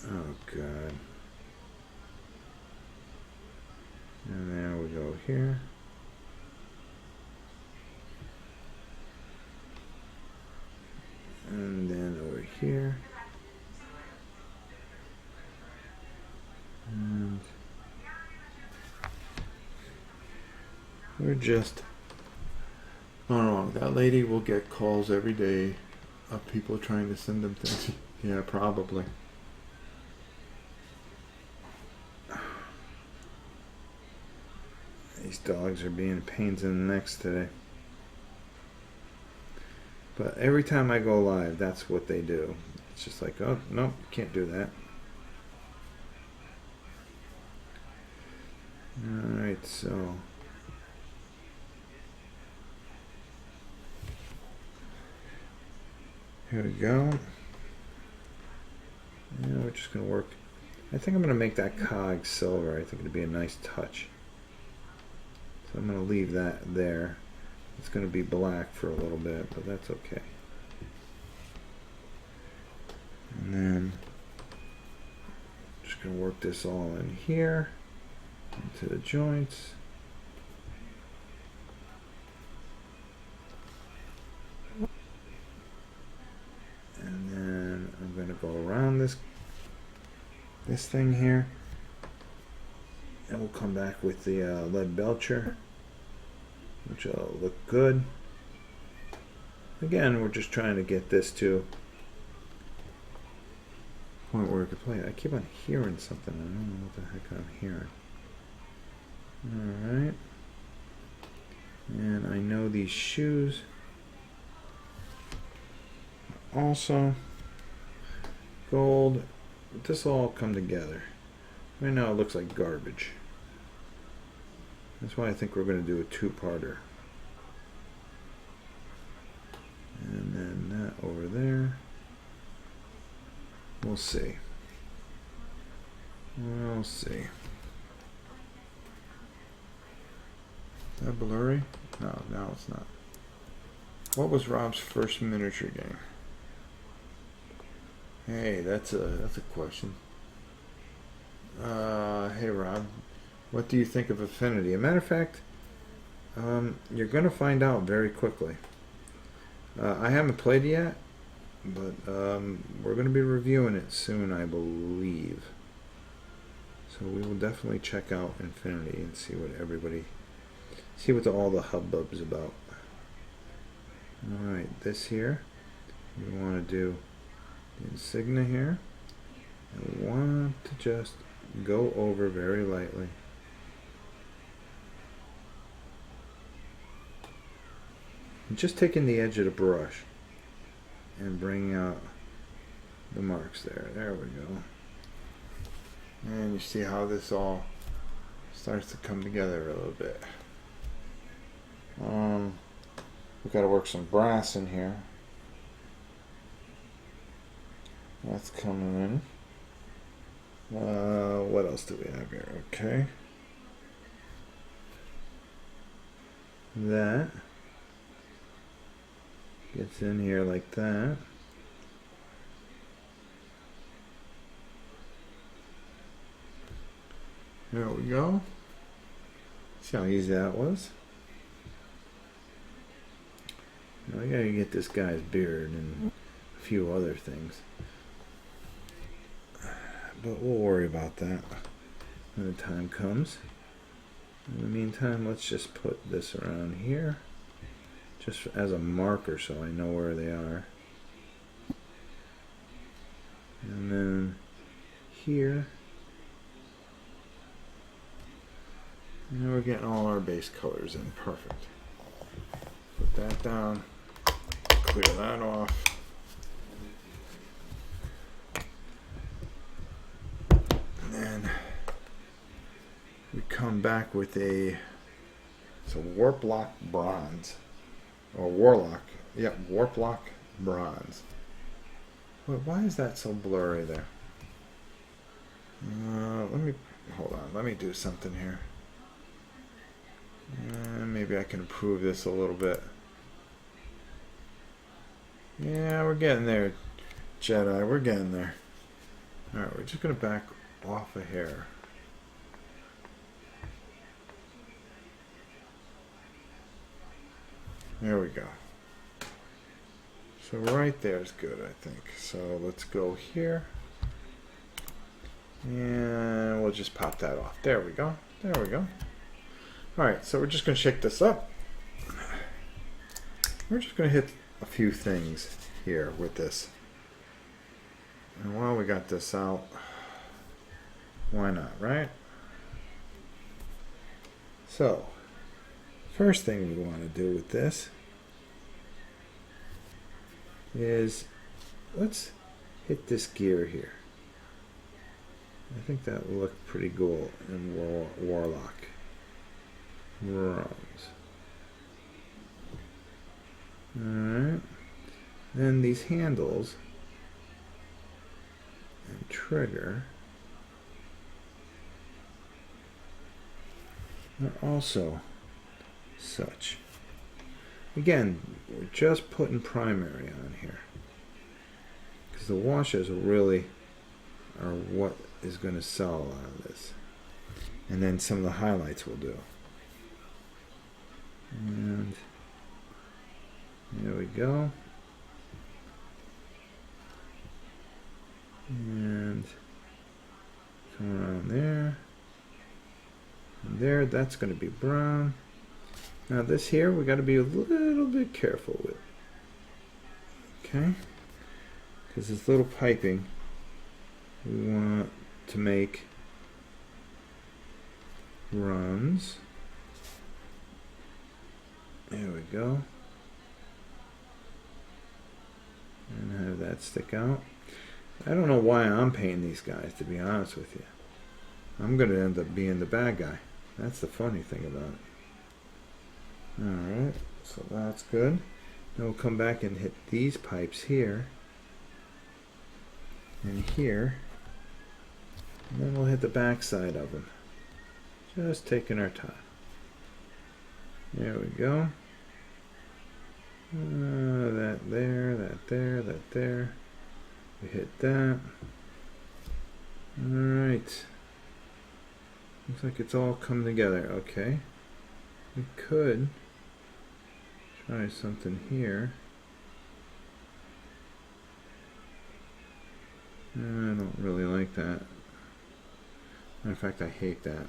Speaker 1: Oh God. And there we go here. And then over here. And we're just, I don't know, that lady will get calls every day of people trying to send them things. Yeah, probably. These dogs are being pains in the necks today. But every time I go live, that's what they do. It's just like, oh, no, can't do that. Alright, so here we go. Yeah, we're just going to work. I think I'm going to make that cog silver. I think it'd be a nice touch. So I'm going to leave that there. It's going to be black for a little bit, but that's okay. And then just going to work this all in here, into the joints. And then I'm going to go around this thing here. And we'll come back with the lead belcher, which will look good. Again, we're just trying to get this to a point where we can play it. I keep on hearing something. I don't know what the heck I'm hearing. Alright. And I know these shoes also gold. But this will all come together. Right now it looks like garbage. That's why I think we're going to do a two-parter. over there. We'll see. We'll see. Is that blurry? No, now it's not. What was Rob's first miniature game? Hey, that's a question. Hey Rob, what do you think of Affinity? As a matter of fact, you're gonna find out very quickly. I haven't played it yet, but we're gonna be reviewing it soon, I believe. So we will definitely check out Infinity and see what all the hubbub's about. Alright, this here, we want to do the insignia here. And we want to just go over very lightly. And just taking the edge of the brush and bringing out the marks there. There we go. And you see how this all starts to come together a little bit. We've got to work some brass in here. That's coming in. What else do we have here? Okay. That gets in here like that. There we go. See how easy that was? Now I gotta get this guy's beard and a few other things. But we'll worry about that when the time comes. In the meantime, let's just put this around here. Just as a marker so I know where they are. And then here. And we're getting all our base colors in. Perfect. Put that down. Clear that off. And then we come back with it's a Warplock bronze. Or Warlock. Yeah, Warplock bronze. Wait, why is that so blurry there? Hold on, let me do something here. Maybe I can improve this a little bit. Yeah, we're getting there, Jedi. We're getting there. Alright, we're just going to back off a hair. There we go. So right there is good, I think. So let's go here. And we'll just pop that off. There we go. There we go. Alright, so we're just going to shake this up. We're just going to hit a few things here with this. And while we got this out, why not, right? So, first thing we want to do with this is let's hit this gear here. I think that will look pretty cool in Warlock. Bronze. Alright. Then these handles and trigger are also such. Again, we're just putting primary on here because the washes really are what is going to sell a lot of this, and then some of the highlights will do. And there we go. And come around there. And there, that's going to be brown. Now this here, we got to be a little bit careful with. Okay? Because this little piping, we want to make runs. There we go. And have that stick out. I don't know why I'm paying these guys, to be honest with you. I'm going to end up being the bad guy. That's the funny thing about it. Alright, so that's good. Then we'll come back and hit these pipes here and here, and then we'll hit the back side of them. Just taking our time. There we go. That there, that there, that there. We hit that. Alright. Looks like it's all come together. Okay. We could try something here. I don't really like that. In fact, I hate that.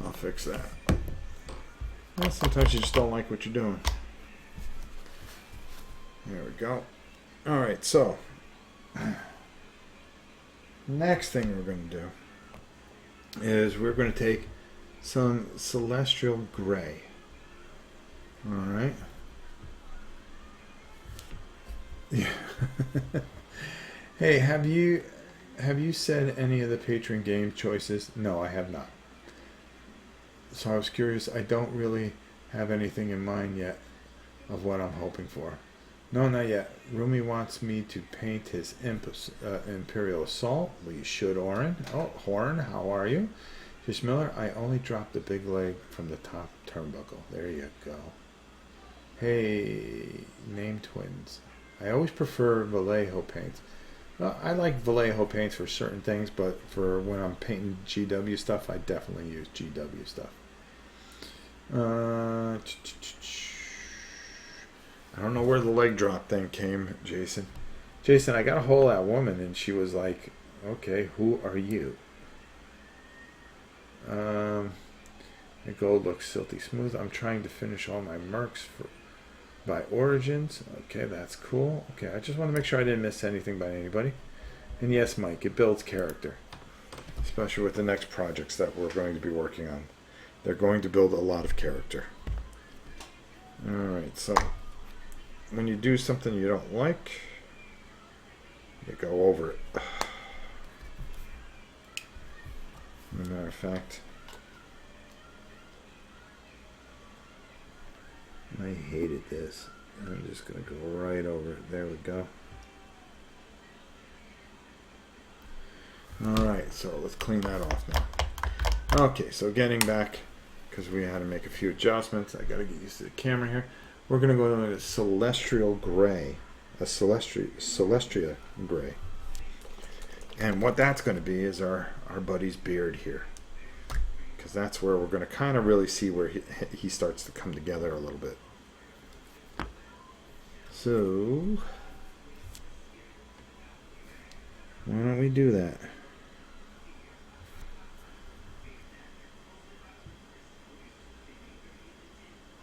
Speaker 1: I'll fix that. Well, sometimes you just don't like what you're doing. There we go. Alright, so next thing we're going to do is we're going to take some celestial gray. Alright. Yeah. Hey, have you said any of the patron game choices? No, I have not. So I was curious. I don't really have anything in mind yet of what I'm hoping for. No, not yet. Rumi wants me to paint his Imperial Assault. Well, you should, Oren. Oh, Horn, how are you? Fish Miller, I only dropped the big leg from the top turnbuckle. There you go. Hey, name twins. I always prefer Vallejo paints. Well, I like Vallejo paints for certain things, but for when I'm painting GW stuff, I definitely use GW stuff. I don't know where the leg drop thing came, Jason. Jason, I got a hold of that woman, and she was like, okay, who are you? The gold looks silty smooth. I'm trying to finish all my mercs by Origins. Okay, that's cool. Okay, I just want to make sure I didn't miss anything by anybody. And yes, Mike, it builds character. Especially with the next projects that we're going to be working on. They're going to build a lot of character. Alright, so when you do something you don't like, you go over it. As a matter of fact, I hated this. I'm just going to go right over it. There we go. Alright, so let's clean that off now. Okay, so getting back, because we had to make a few adjustments. I got to get used to the camera here. We're going to go to a celestial gray. A celestia gray. And what that's going to be is our buddy's beard here. Because that's where we're going to kind of really see where he starts to come together a little bit. So, why don't we do that?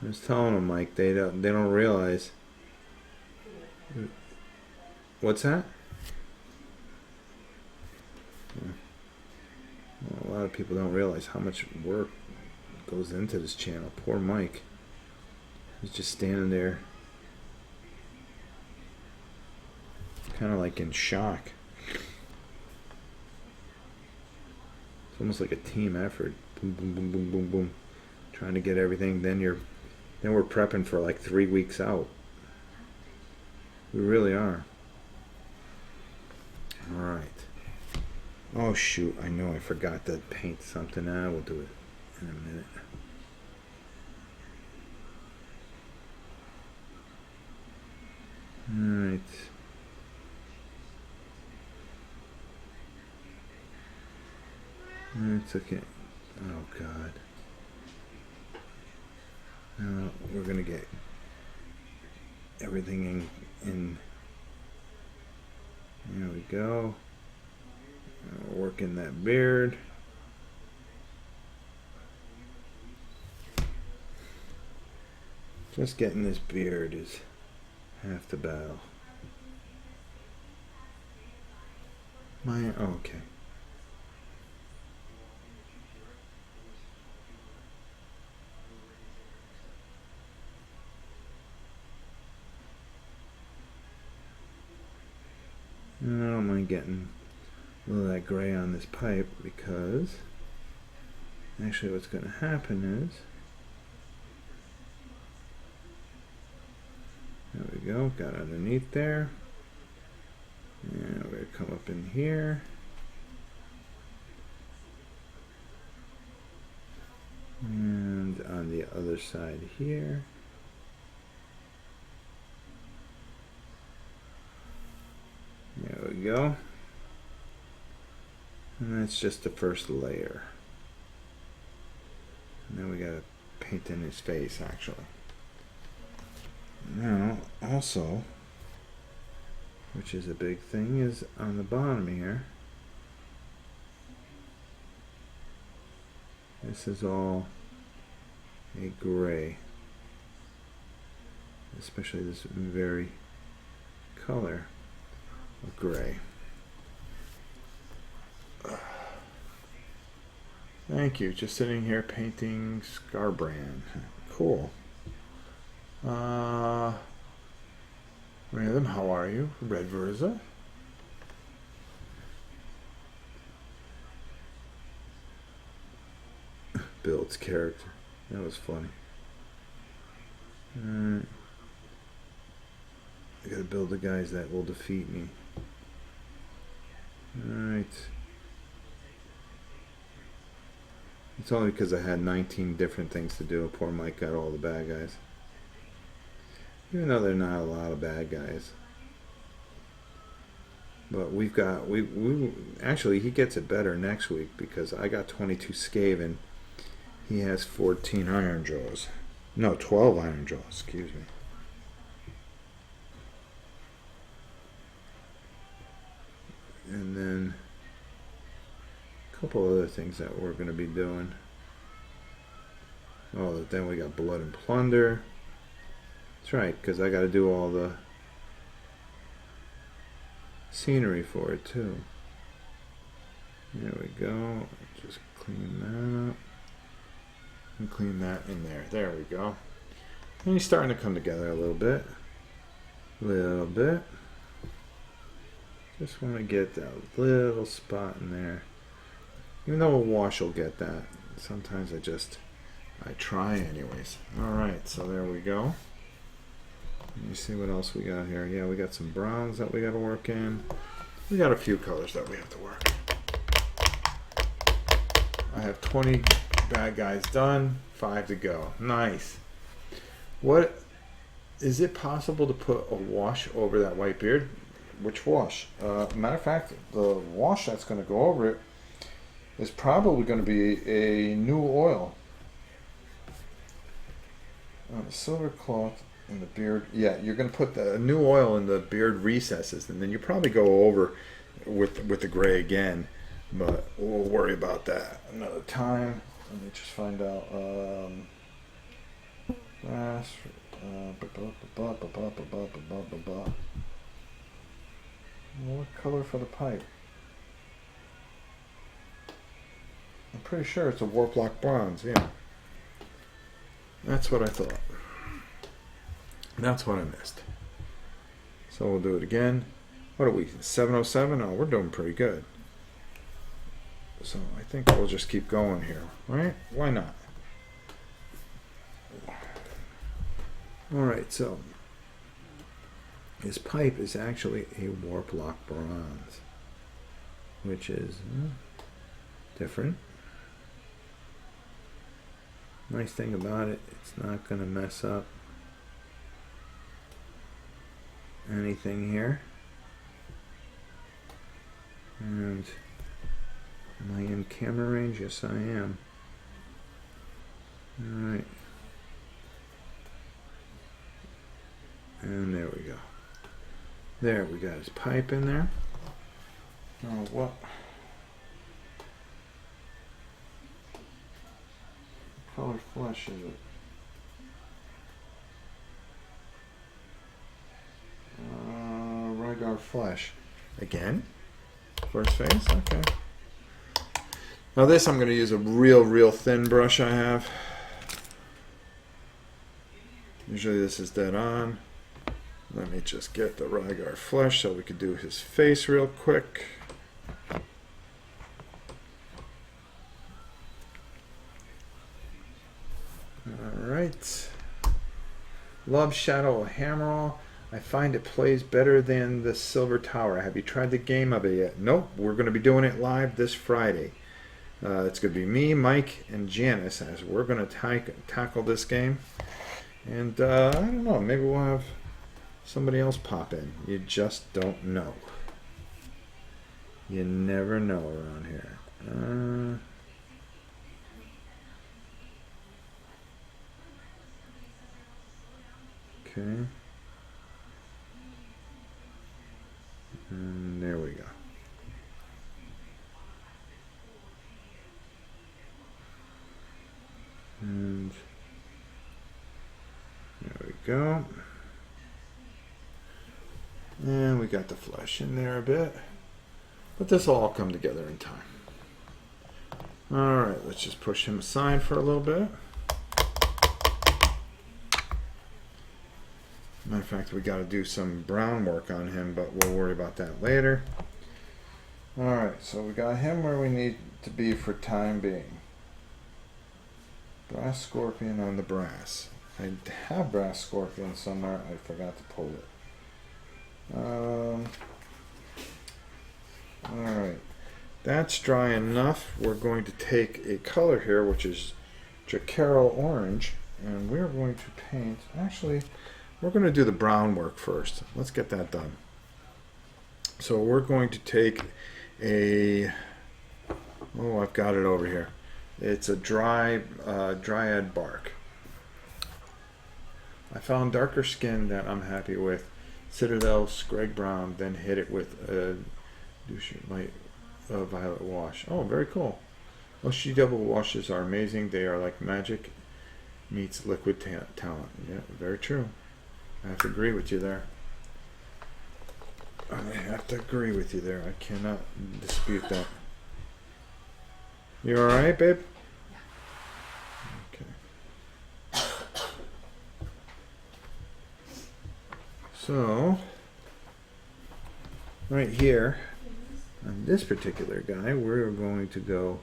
Speaker 1: I was telling them, Mike, they don't realize. What's that? Well, a lot of people don't realize how much work goes into this channel. Poor Mike. He's just standing there, kind of like in shock. It's almost like a team effort. Boom, boom, boom, boom, boom, boom. Trying to get everything. Then we're prepping for like 3 weeks out. We really are. All right. Oh shoot! I know I forgot to paint something. We'll do it in a minute. All right. It's okay. Oh God. Now we're gonna get everything in. There we go. Working that beard. Just getting this beard is half the battle. Okay. I don't mind getting a little of that gray on this pipe, because actually what's going to happen is we go. Got underneath there. And we're going to come up in here. And on the other side here. There we go. And that's just the first layer. And then we got to paint in his face, actually. Now, also, which is a big thing, is on the bottom here. This is all a gray, especially this very color of gray. Thank you. Just sitting here painting Scarbrand. Cool. Random, how are you? Red Versa. Builds character. That was funny. I gotta build the guys that will defeat me. Alright. It's only because I had 19 different things to do. Poor Mike got all the bad guys. Even though they're not a lot of bad guys. But we've got, we actually, he gets it better next week because I got 22 Skaven. He has 14 Iron Jaws. No, 12 Iron Jaws, excuse me. And then a couple other things that we're going to be doing. Oh, then we got Blood and Plunder. That's right, because I got to do all the scenery for it too. There we go. Just clean that up. And clean that in there. There we go. And he's starting to come together a little bit. Just want to get that little spot in there. Even though a wash will get that. Sometimes I try anyways. Alright, so there we go. Let me see what else we got here. Yeah, we got some browns that we got to work in. We got a few colors that we have to work. I have 20 bad guys done, 5 to go. Nice. What is it possible to put a wash over that white beard? Which wash? Matter of fact, the wash that's going to go over it is probably going to be a new oil. The silver cloth in the beard. Yeah, you're going to put the new oil in the beard recesses, and then you probably go over with the gray again. But we'll worry about that another time. Let me just find out. What color for the pipe? I'm pretty sure it's a Warplock bronze. Yeah, that's what I thought. That's what I missed. So we'll do it again. What are we? 707? Oh, we're doing pretty good. So I think we'll just keep going here, right? Why not? Alright, so his pipe is actually a Warplock bronze, which is different. Nice thing about it, it's not going to mess up anything here. And am I in camera range? Yes, I am. Alright. And there we go. There, we got his pipe in there. Oh, what color flesh is it? Rygar flesh. Again? First face? Okay. Now this I'm going to use a real thin brush I have. Usually this is dead on. Let me just get the Rygar flesh so we could do his face real quick. Alright. Love Shadow of Hammerhal. I find it plays better than the Silver Tower. Have you tried the game of it yet? Nope. We're going to be doing it live this Friday. It's going to be me, Mike, and Janice as we're going to tackle this game. And I don't know, maybe we'll have somebody else pop in. You just don't know. You never know around here. Okay. And there we go. And there we go. And we got the flesh in there a bit. But this will all come together in time. Alright, let's just push him aside for a little bit. Matter of fact, we got to do some brown work on him, but we'll worry about that later. Alright, so we got him where we need to be for time being. Brass scorpion on the brass. I have brass scorpion somewhere. I forgot to pull it. Alright. That's dry enough. We're going to take a color here, which is Jacaro orange, and we're going to paint. Actually, we're going to do the brown work first. Let's get that done. So we're going to take a. Oh, I've got it over here. It's a dryad bark. I found darker skin that I'm happy with. Citadel, Scrag Brown, then hit it with a light violet wash. Oh, very cool. OC double washes are amazing. They are like magic meets liquid talent. Yeah, very true. I have to agree with you there. I have to agree with you there. I cannot dispute that. You alright, babe? Okay. So, right here, on this particular guy, we're going to go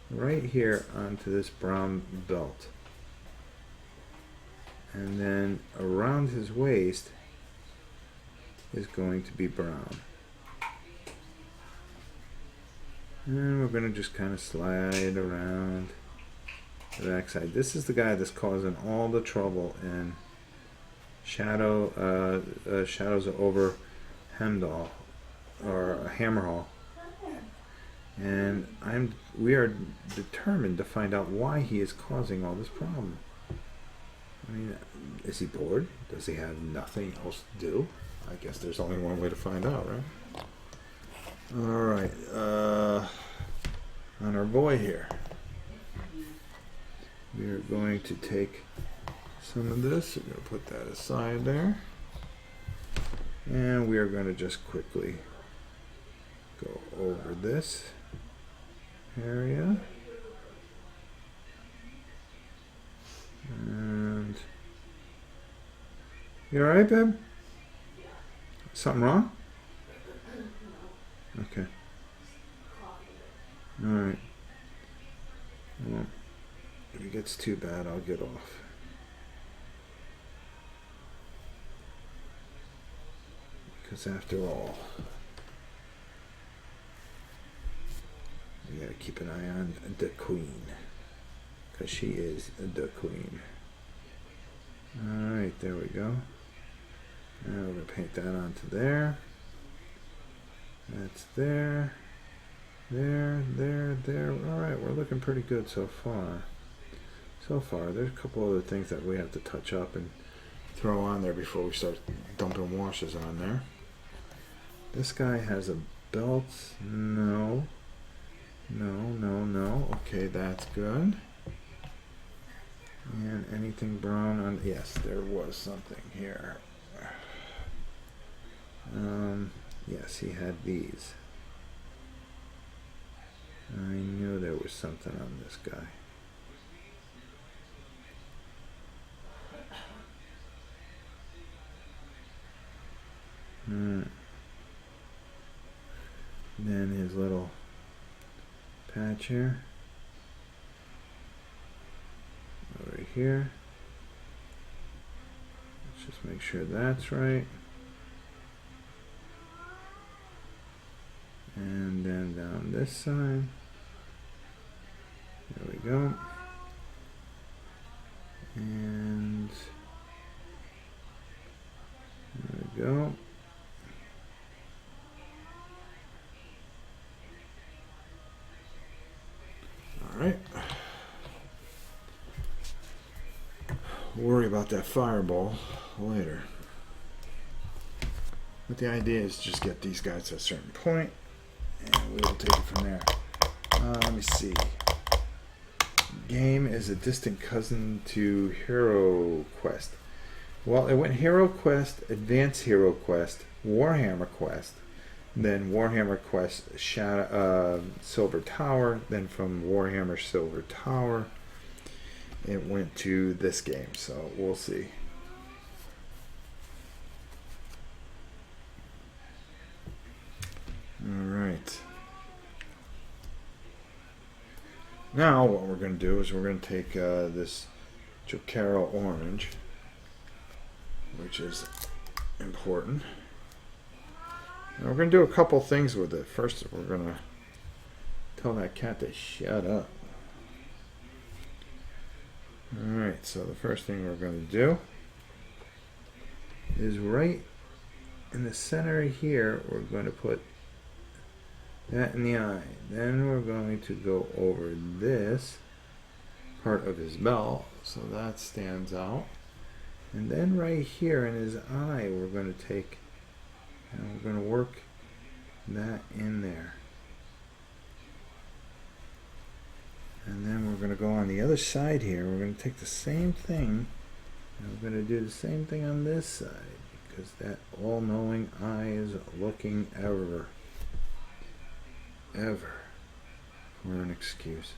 Speaker 1: right here onto this brown belt. And then around his waist is going to be brown. And we're going to just kind of slide around the backside. This is the guy that's causing all the trouble in Shadows over Hammerhal or Hammerhal. And we are determined to find out why he is causing all this problem. I mean, is he bored? Does he have nothing else to do? I guess there's only one way to find out, right? Alright, on our boy here, we are going to take some of this, we're going to put that aside there, and we are going to just quickly go over this area, and you alright, babe? Something wrong? Okay. Alright. Well, if it gets too bad, I'll get off. Because after all, we gotta keep an eye on the queen. Because she is the queen. Alright, there we go. Now we're going to paint that onto there. That's there. There. Alright, we're looking pretty good so far. There's a couple other things that we have to touch up and throw on there before we start dumping washes on there. This guy has a belt. No. Okay, that's good. And anything brown on... Yes, there was something here. Yes, he had these. I knew there was something on this guy. Then his little patch here. Over here. Just make sure that's right. And then down this side. There we go. And there we go. All right. Worry about that fireball later. But the idea is just get these guys to a certain point, and we will take it from there. Let me see. Game is a distant cousin to Hero Quest. Well, it went Hero Quest, Advanced Hero Quest, Warhammer Quest, then Warhammer Quest Silver Tower, then from Warhammer Silver Tower, it went to this game, so we'll see. Alright. Now what we're going to do is we're going to take this Jokero orange, which is important. And we're going to do a couple things with it. First, we're going to tell that cat to shut up. Alright, so the first thing we're going to do is right in the center here, we're going to put that in the eye. Then we're going to go over this part of his belt, so that stands out. And then right here in his eye, we're going to take and we're going to work that in there. And then we're going to go on the other side here. We're going to take the same thing and we're going to do the same thing on this side, because that all-knowing eye is looking ever for an excuse.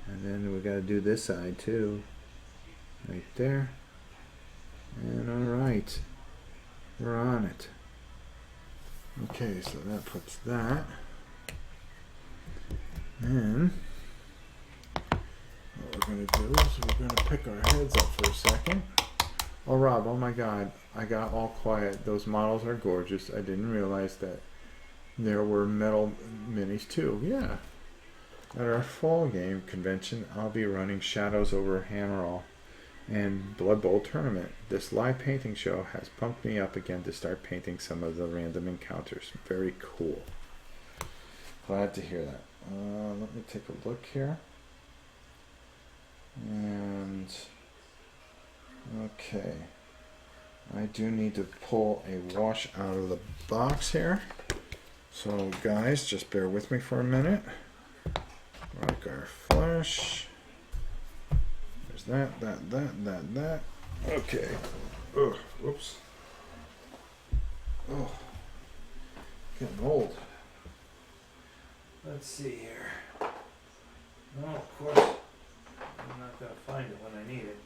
Speaker 1: And then we got to do this side too, right there. And all right, we're on it. Okay, so that puts that. And what we're going to do is we're going to pick our heads up for a second. Oh, Rob, oh my God, I got all quiet. Those models are gorgeous. I didn't realize that there were metal minis too. Yeah. At our fall game convention, I'll be running Shadows over Hammerhal and Blood Bowl tournament. This live painting show has pumped me up again to start painting some of the random encounters. Very cool. Glad to hear that. Let me take a look here. And okay, I do need to pull a wash out of the box here. So guys, just bear with me for a minute. Like our flesh. There's that. Okay. Ugh, whoops. Oh, getting old. Let's see here. No, of course, I'm not going to find it when I need it.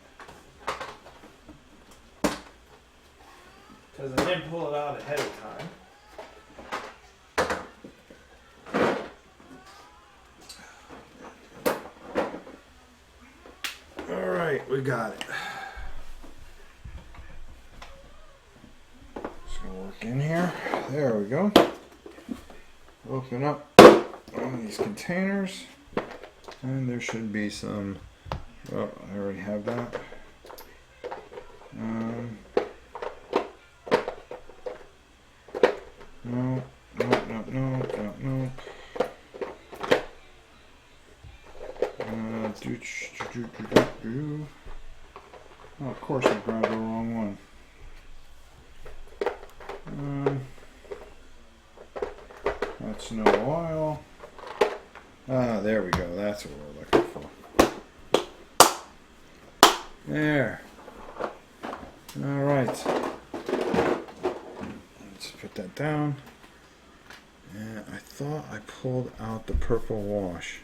Speaker 1: Because I didn't pull it out ahead of time. Alright, we got it. Just going to work in here. There we go. Open up one of these containers. And there should be some, oh, I already have that. No. Oh, of course I grabbed the wrong one. That's no oil. There we go. That's what we're looking for. There. All right. Let's put that down. And I thought I pulled out the purple wash.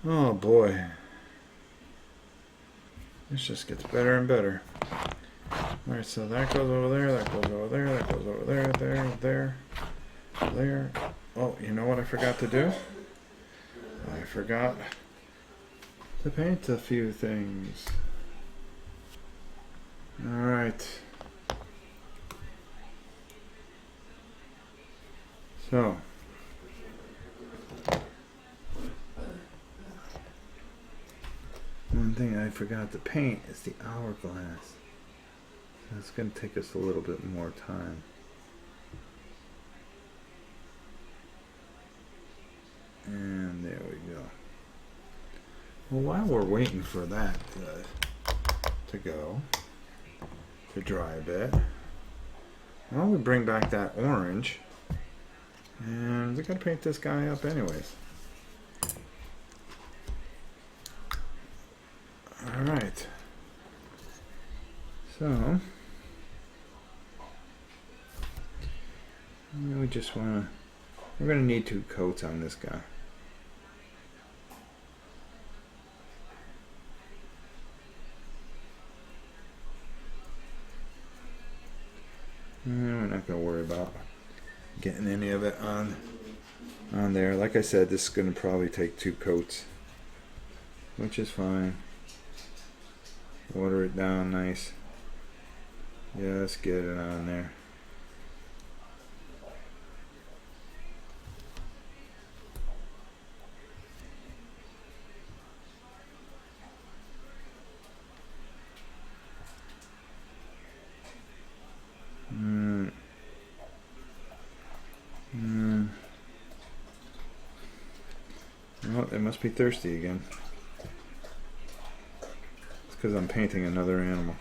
Speaker 1: Oh boy. This just gets better and better. Alright, so that goes over there, that goes over there, that goes over there, there. Oh, you know what I forgot to do? I forgot to paint a few things. Alright. So. One thing I forgot to paint is the hourglass. That's going to take us a little bit more time. And there we go. Well, while we're waiting for that to go, to dry a bit, why don't we bring back that orange, and we're going to paint this guy up anyways. Alright, so we just want to, we're going to need 2 coats on this guy. And we're not going to worry about getting any of it on there. Like I said, this is going to probably take 2 coats, which is fine. Water it down nice. Yeah, let's get it on there. Well, it must be thirsty again. It's because I'm painting another animal.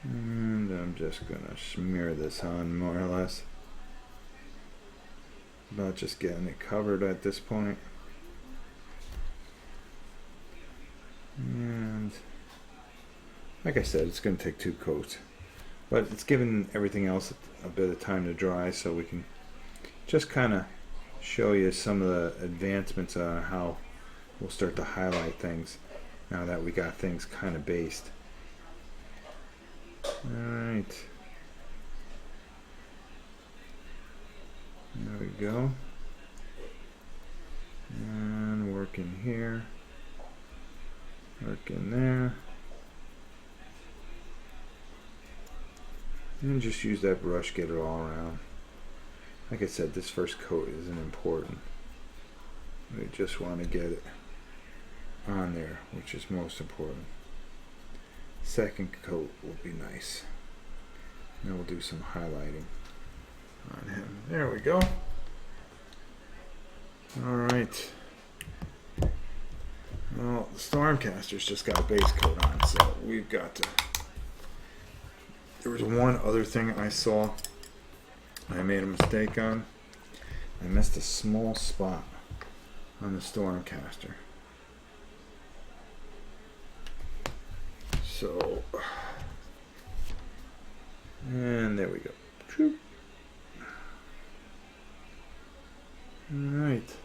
Speaker 1: And I'm just gonna smear this on more or less. About just getting it covered at this point. And like I said, it's going to take 2 coats, but it's giving everything else a bit of time to dry, so we can just kind of show you some of the advancements on how we'll start to highlight things now that we got things kind of based. Alright, there we go, and work in here, work in there. And just use that brush, get it all around. Like I said, this first coat isn't important. We just want to get it on there, which is most important. Second coat will be nice. Then we'll do some highlighting on him. There we go. Alright. Well, the Stormcaster's just got a base coat on, so we've got to... There was one other thing I saw I made a mistake on. I missed a small spot on the Stormcaster. So, and there we go. Alright.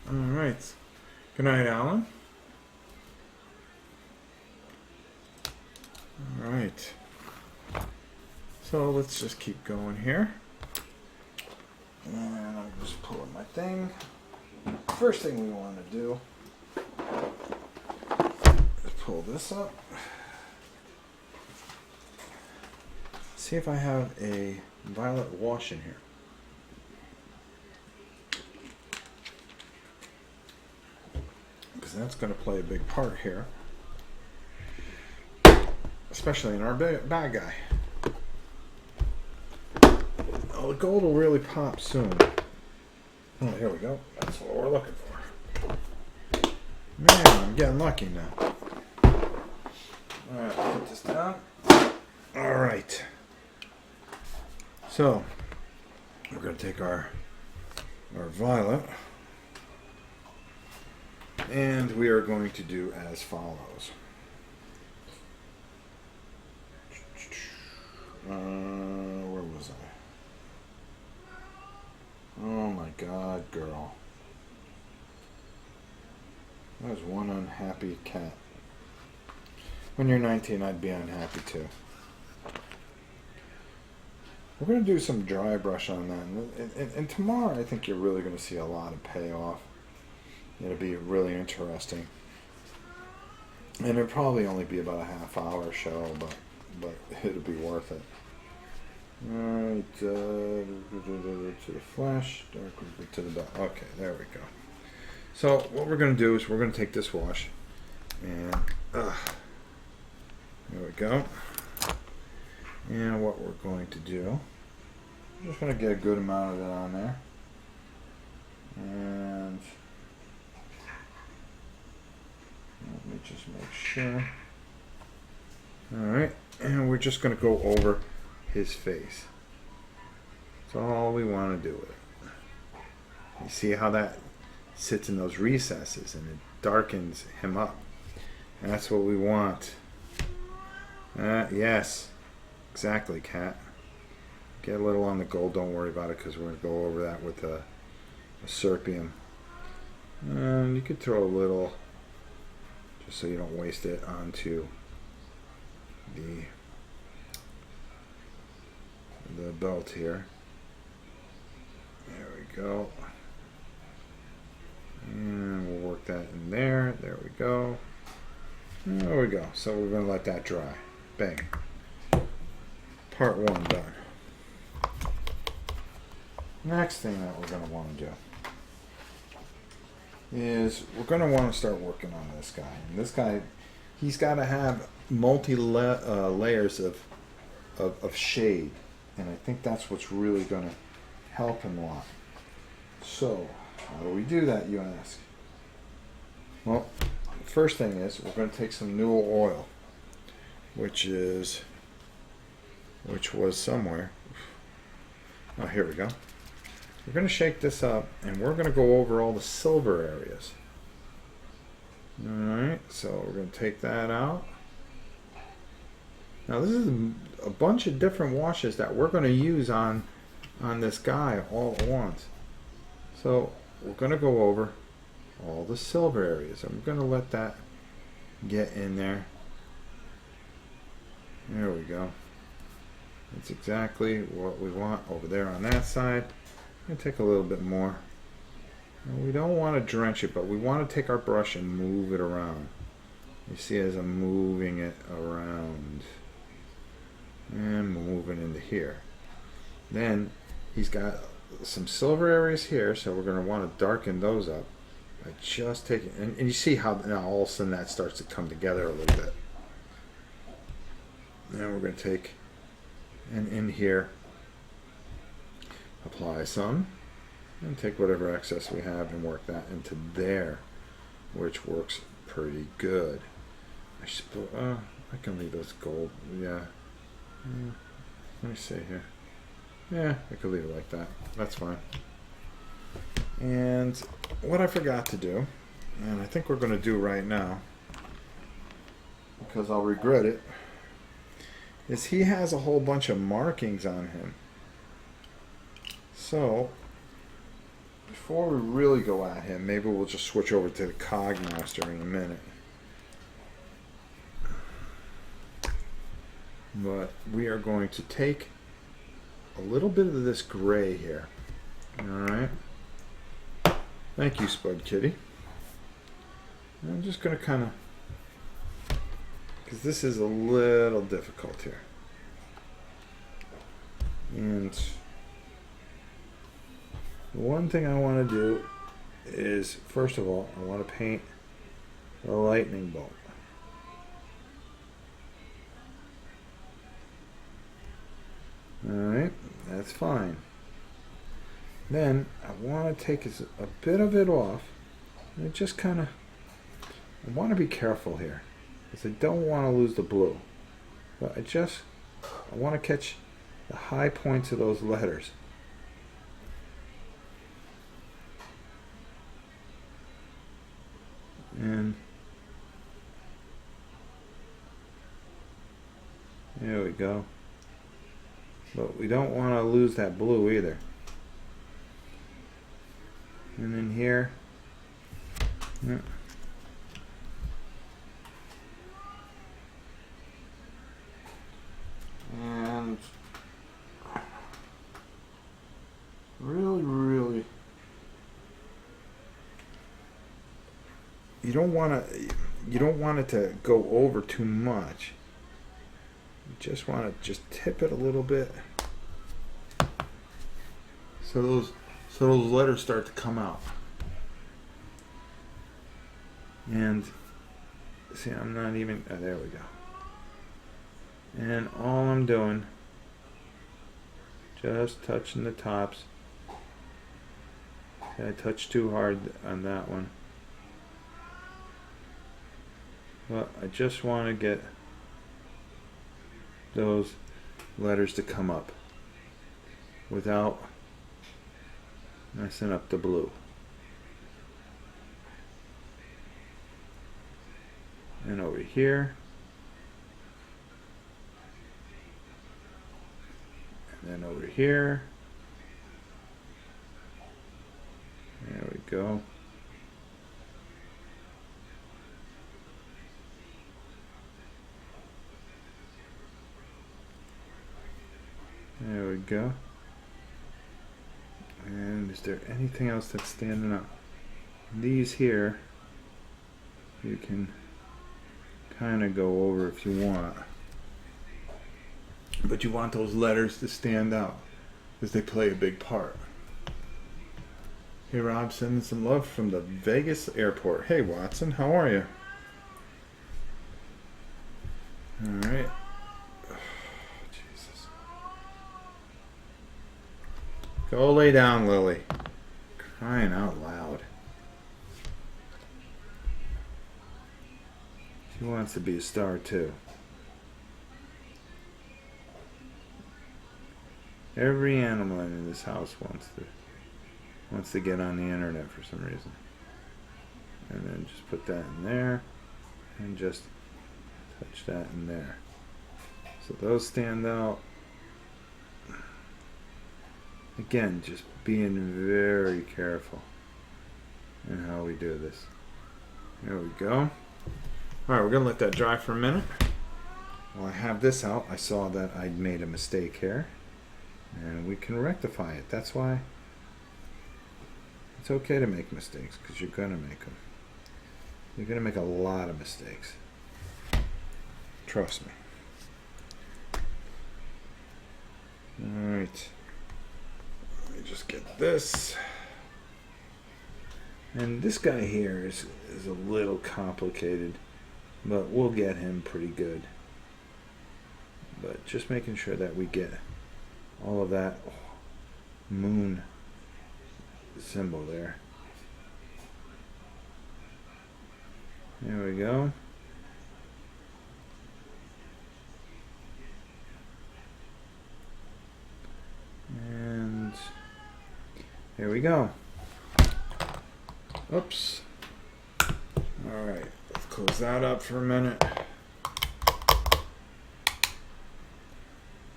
Speaker 1: Alright. Good night, Alan. Alright, so let's just keep going here. And I'm just pulling my thing. First thing we want to do is pull this up. See if I have a violet wash in here. Because that's going to play a big part here. Especially in our bad guy. Oh, the gold will really pop soon. Oh, here we go. That's what we're looking for. Man, I'm getting lucky now. Alright, put this down. Alright. So, we're going to take our violet. And we are going to do as follows. Where was I? Oh my God, girl. That was one unhappy cat. When you're 19, I'd be unhappy too. we're going to do some dry brush on that. And tomorrow I think you're really going to see a lot of payoff. It'll be really interesting. And it'll probably only be about a half-hour show, but it'll be worth it. Alright, to the flash, dark to the dark. Okay, there we go. So what we're going to do is we're going to take this wash and there we go. And what we're going to do, I'm just going to get a good amount of it on there. And let me just make sure. Alright, and we're just going to go over his face. That's all we want to do with it. You see how that sits in those recesses and it darkens him up. And that's what we want. Yes, exactly, Cat. Get a little on the gold, don't worry about it, because we're going to go over that with a serpium. And you could throw a little, just so you don't waste it, onto the belt here. There we go. And we'll work that in there. There we go. There we go. So we're going to let that dry. Bang. Part 1 done. Next thing that we're going to want to do is we're going to want to start working on this guy. And this guy, he's got to have layers of shade. And I think that's what's really going to help him a lot. So, how do we do that, you ask? Well, the first thing is we're going to take some new oil, which was somewhere. Oh, here we go. We're going to shake this up, and we're going to go over all the silver areas. Alright, so we're going to take that out. Now this is a bunch of different washes that we're going to use on this guy all at once. So we're going to go over all the silver areas. I'm going to let that get in there. There we go. That's exactly what we want over there on that side. I'm going to take a little bit more. And we don't want to drench it, but we want to take our brush and move it around. You see as I'm moving it around. And moving into here. Then he's got some silver areas here, so we're going to want to darken those up by just taking, and you see how now all of a sudden that starts to come together a little bit. Now we're going to take, and in here, apply some, and take whatever excess we have and work that into there, which works pretty good. I suppose I can leave those gold, yeah. Let me see here. Yeah, I could leave it like that. That's fine. And what I forgot to do, and I think we're going to do right now, because I'll regret it, is he has a whole bunch of markings on him. So, before we really go at him, maybe we'll just switch over to the Cog Master in a minute. But we are going to take a little bit of this gray here. Alright. Thank you, Spud Kitty. And I'm just going to kind of, because this is a little difficult here. And the one thing I want to do is, first of all, I want to paint a lightning bolt. Alright, that's fine. Then I want to take a bit of it off and just kind of, I want to be careful here because I don't want to lose the blue, but I want to catch the high points of those letters. And there we go. But we don't want to lose that blue either. And then here, yeah. And don't want it to go over too much. You just want to just tip it a little bit, so those letters start to come out. And see, I'm not even. Oh, there we go. And all I'm doing, just touching the tops. See, I touched too hard on that one. But I just want to get those letters to come up without messing up the blue. And over here. And then over here. There we go. There we go. And is there anything else that's standing up? These here, you can kind of go over if you want. But you want those letters to stand out because they play a big part. Hey Rob, sending some love from the Vegas airport. Hey Watson, how are you? Alright. Jesus. Go lay down, Lily. Crying out loud. She wants to be a star too. Every animal in this house wants to get on the internet for some reason. And then just put that in there and just touch that in there. So those stand out. Again, just being very careful in how we do this. There we go. Alright, we're going to let that dry for a minute. While I have this out, I saw that I'd made a mistake here. And we can rectify it. That's why it's okay to make mistakes, because you're going to make them. You're going to make a lot of mistakes. Trust me. Alright. Let me just get this. And this guy here is a little complicated, but we'll get him pretty good. But just making sure that we get all of that moon symbol there. There we go. And there we go. Oops. Alright, let's close that up for a minute.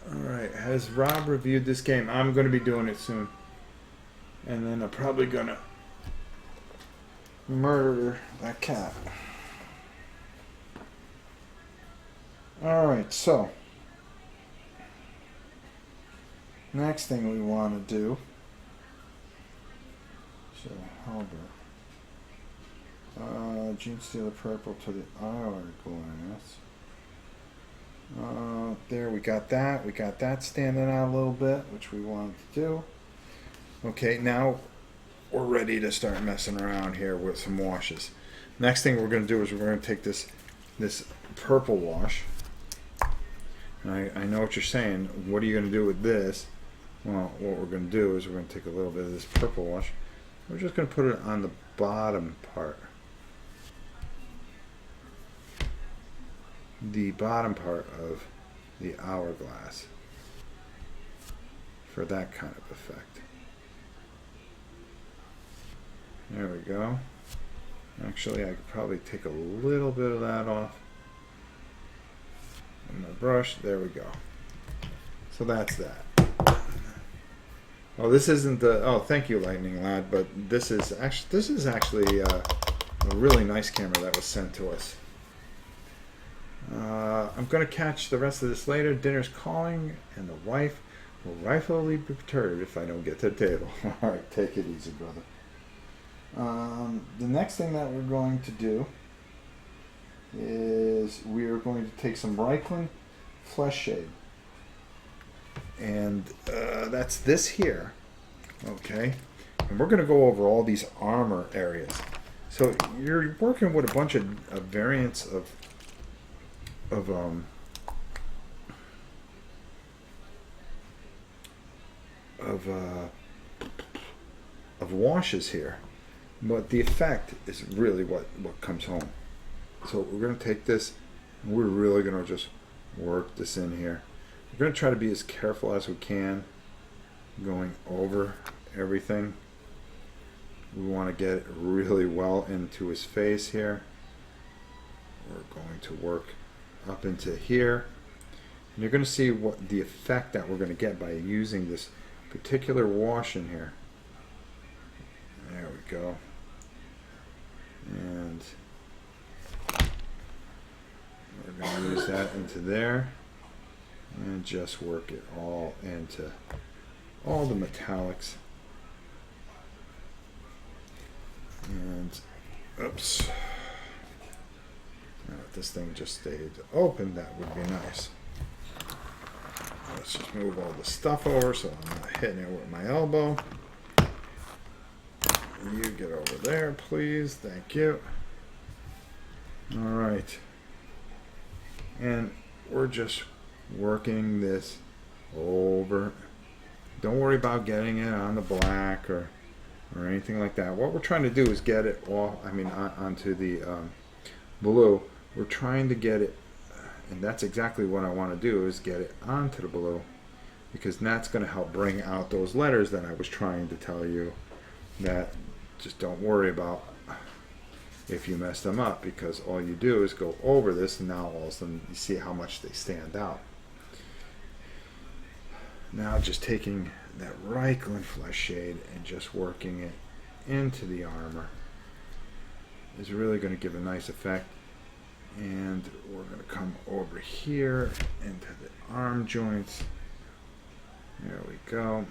Speaker 1: Alright, has Rob reviewed this game? I'm going to be doing it soon. And then I'm probably going to murder that cat. Alright, so next thing we want to do, so Halberd, Gene Stealer purple to the hourglass. There, we got that. We got that standing out a little bit, which we wanted to do. Okay, now we're ready to start messing around here with some washes. Next thing we're going to do is we're going to take this purple wash. And I know what you're saying. What are you going to do with this? Well, what we're going to do is we're going to take a little bit of this purple wash. We're just going to put it on the bottom part. The bottom part of the hourglass for that kind of effect. There we go. Actually, I could probably take a little bit of that off on my brush. There we go. So that's that. Oh, this isn't the. Oh, thank you, Lightning Lad. But this is actually a really nice camera that was sent to us. I'm going to catch the rest of this later. Dinner's calling, and the wife will rightfully be perturbed if I don't get to the table. All right, take it easy, brother. The next thing that we're going to do is we are going to take some Reichland Flesh Shade. And that's this here. Okay. And we're going to go over all these armor areas. So you're working with a bunch of variants of washes here, but the effect is really what comes home. So we're going to take this, and we're really going to just work this in here. We're going to try to be as careful as we can going over everything. We want to get it really well into his face here. We're going to work up into here. And you're going to see what the effect that we're going to get by using this particular wash in here. There we go. And we're going to use that into there and just work it all into all the metallics. And oops. Now if this thing just stayed open, that would be nice. Let's just move all the stuff over so I'm not hitting it with my elbow. You get over there, please. Thank you. Alright. And we're just working this over. Don't worry about getting it on the black or anything like that. What we're trying to do is get it all, onto the blue. We're trying to get it, and that's exactly what I want to do, is get it onto the blue, because that's going to help bring out those letters that I was trying to tell you that just don't worry about if you mess them up, because all you do is go over this, and now all of a sudden you see how much they stand out. Now just taking that Reichland Flesh Shade and just working it into the armor is really going to give a nice effect. And we're going to come over here into the arm joints. There we go.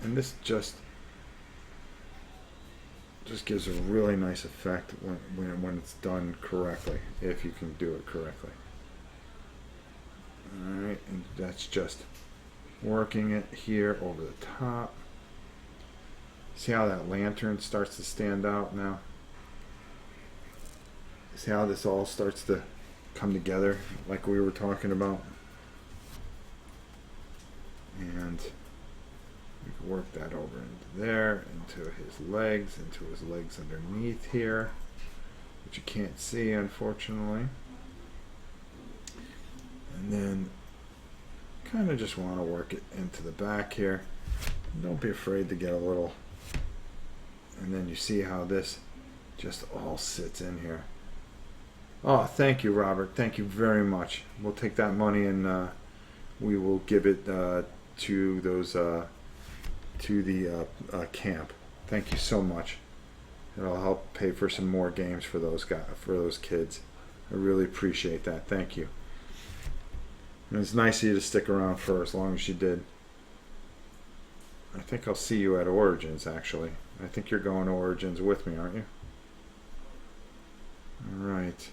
Speaker 1: And this just gives a really nice effect when it's done correctly, if you can do it correctly. Alright, and that's just working it here over the top. See how that lantern starts to stand out now? See how this all starts to come together like we were talking about? And we can work that over into there, into his legs underneath here, which you can't see, unfortunately. And then kind of just want to work it into the back here. Don't be afraid to get a little. And then you see how this just all sits in here. Oh, thank you, Robert. Thank you very much. We'll take that money and we will give it to those to the camp. Thank you so much. It'll help pay for some more games for those kids. I really appreciate that. Thank you. And it's nice of you to stick around for as long as you did. I think I'll see you at Origins, actually. I think you're going to Origins with me, aren't you? Alright.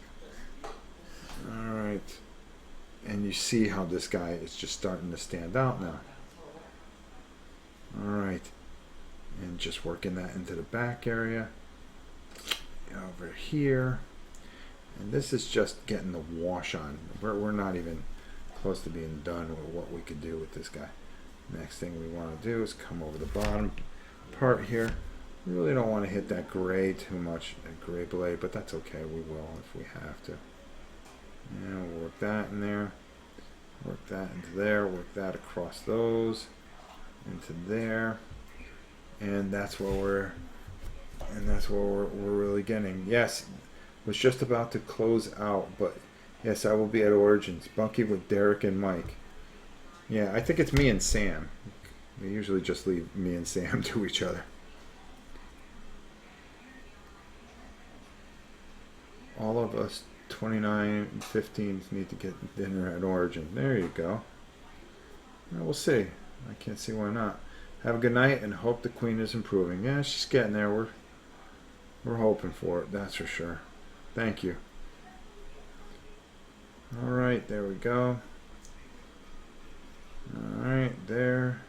Speaker 1: Alright. And you see how this guy is just starting to stand out now. Alright. And just working that into the back area. Over here. And this is just getting the wash on. We're not even close to being done with what we could do with this guy. Next thing we want to do is come over the bottom part here. We really don't want to hit that gray too much, that gray blade, but that's okay. We will if we have to. And we'll work that in there. Work that into there. Work that across those. Into there. And that's what we're really getting. Yes, was just about to close out, but yes, I will be at Origins. Bunky with Derek and Mike. Yeah, I think it's me and Sam. We usually just leave me and Sam to each other. All of us 29 and 15s need to get dinner at Origin. There you go. Well, we'll see. I can't see why not. Have a good night and hope the queen is improving. Yeah, she's getting there. We're hoping for it, that's for sure. Thank you. Alright, there we go. Alright, there.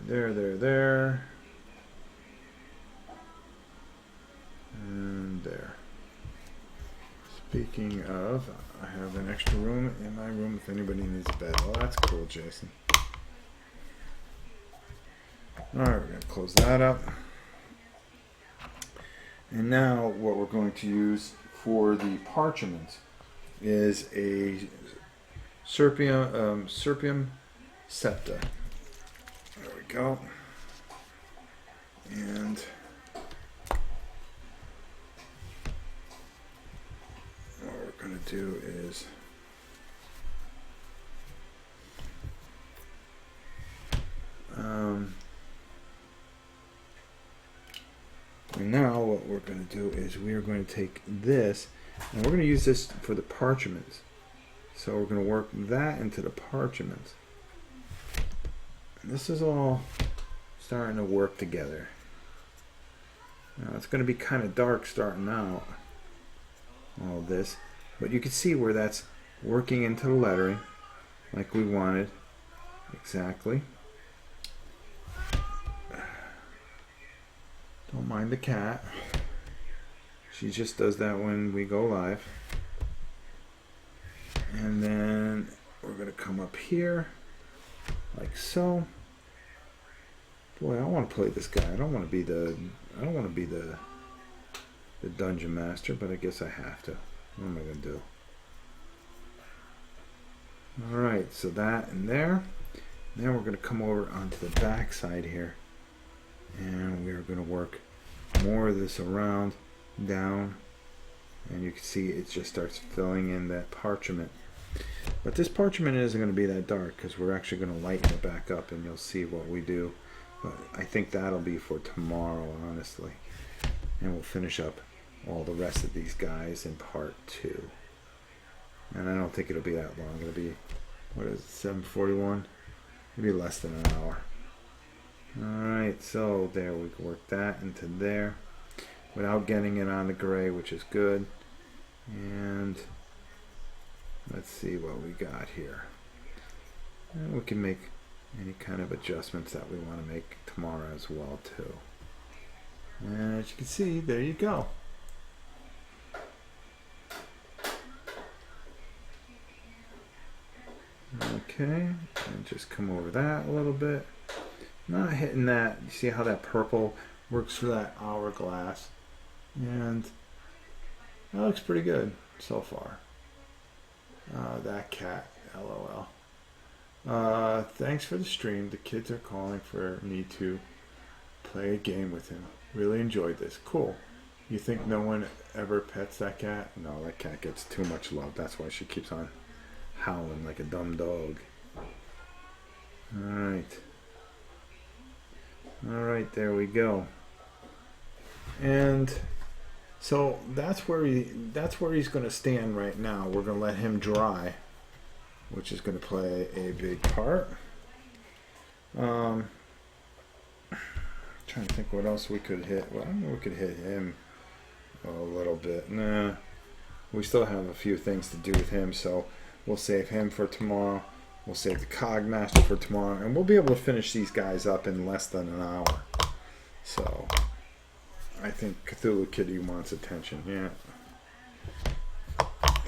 Speaker 1: There. And there. Speaking of, I have an extra room in my room if anybody needs a bed. Oh, that's cool, Jason. Alright, we're going to close that up. And now what we're going to use for the parchment is a Serpium septa. There we go. And what we're going to do is and now what we're going to do is we are going to take this and we're going to use this for the parchments. So we're going to work that into the parchments. And this is all starting to work together. Now it's going to be kind of dark starting out, all of this, but you can see where that's working into the lettering like we wanted. Exactly. Don't mind the cat. She just does that when we go live. And then we're going to come up here like so. Boy, I want to play this guy. I don't want to be the dungeon master, but I guess I have to. What am I going to do? All right, so that and there. Now we're going to come over onto the back side here. And we are going to work more of this around, down, and you can see it just starts filling in that parchment. But this parchment isn't going to be that dark because we're actually going to lighten it back up and you'll see what we do. But I think that'll be for tomorrow, honestly. And we'll finish up all the rest of these guys in part 2. And I don't think it'll be that long. It'll be, what is it, 7:41? It'll be less than an hour. Alright, so there, we can work that into there without getting it on the gray, which is good. And let's see what we got here. And we can make any kind of adjustments that we want to make tomorrow as well too. And as you can see, there you go. Okay, and just come over that a little bit. Not hitting that. You see how that purple works for that hourglass, and that looks pretty good so far. That cat, LOL. Thanks for the stream. The kids are calling for me to play a game with him. Really enjoyed this. Cool. You think no one ever pets that cat? No, that cat gets too much love. That's why she keeps on howling like a dumb dog. Alright. Alright, there we go. And so that's where he's going to stand right now. We're going to let him dry, which is going to play a big part. Trying to think what else we could hit. Well, I know we could hit him a little bit. Nah, we still have a few things to do with him, so we'll save him for tomorrow. We'll save the Cog Master for tomorrow, and we'll be able to finish these guys up in less than an hour. So I think Cthulhu Kitty wants attention. Yeah,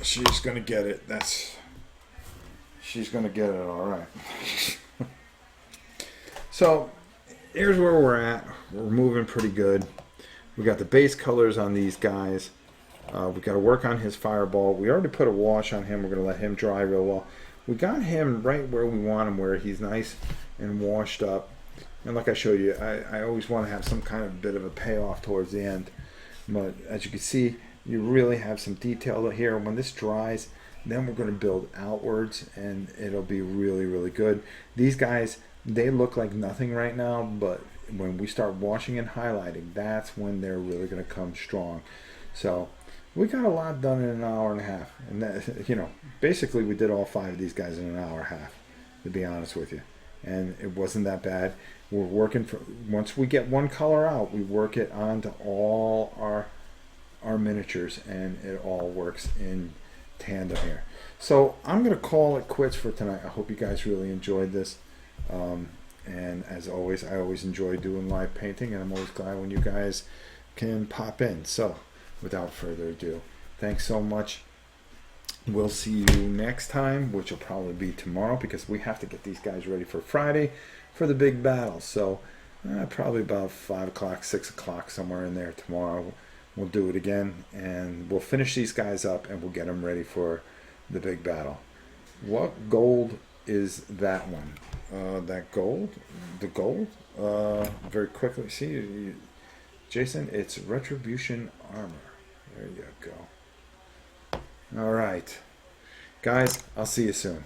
Speaker 1: she's gonna get it. She's gonna get it. All right. So here's where we're at. We're moving pretty good. We got the base colors on these guys. We got to work on his fireball. We already put a wash on him. We're going to let him dry real well. We got him right where we want him, where he's nice and washed up. And like I showed you, I always want to have some kind of bit of a payoff towards the end. But as you can see, you really have some detail here. When this dries, then we're going to build outwards, and it'll be really, really good. These guys, they look like nothing right now, but when we start washing and highlighting, that's when they're really going to come strong. So we got a lot done in an hour and a half, and that, basically we did all 5 of these guys in an hour and a half, to be honest with you. and it wasn't that bad. We're working for, once we get one color out, we work it onto all our miniatures, and it all works in tandem here. So I'm going to call it quits for tonight. I hope you guys really enjoyed this. And as always, I always enjoy doing live painting, and I'm always glad when you guys can pop in. So without further ado, thanks so much. We'll see you next time, which will probably be tomorrow, because we have to get these guys ready for Friday for the big battle. So probably about 5 o'clock, 6 o'clock, somewhere in there tomorrow. We'll do it again, and we'll finish these guys up, and we'll get them ready for the big battle. What gold is that one? That gold? The gold? Very quickly. See, Jason, it's Retribution Armor. There you go. All right. Guys, I'll see you soon.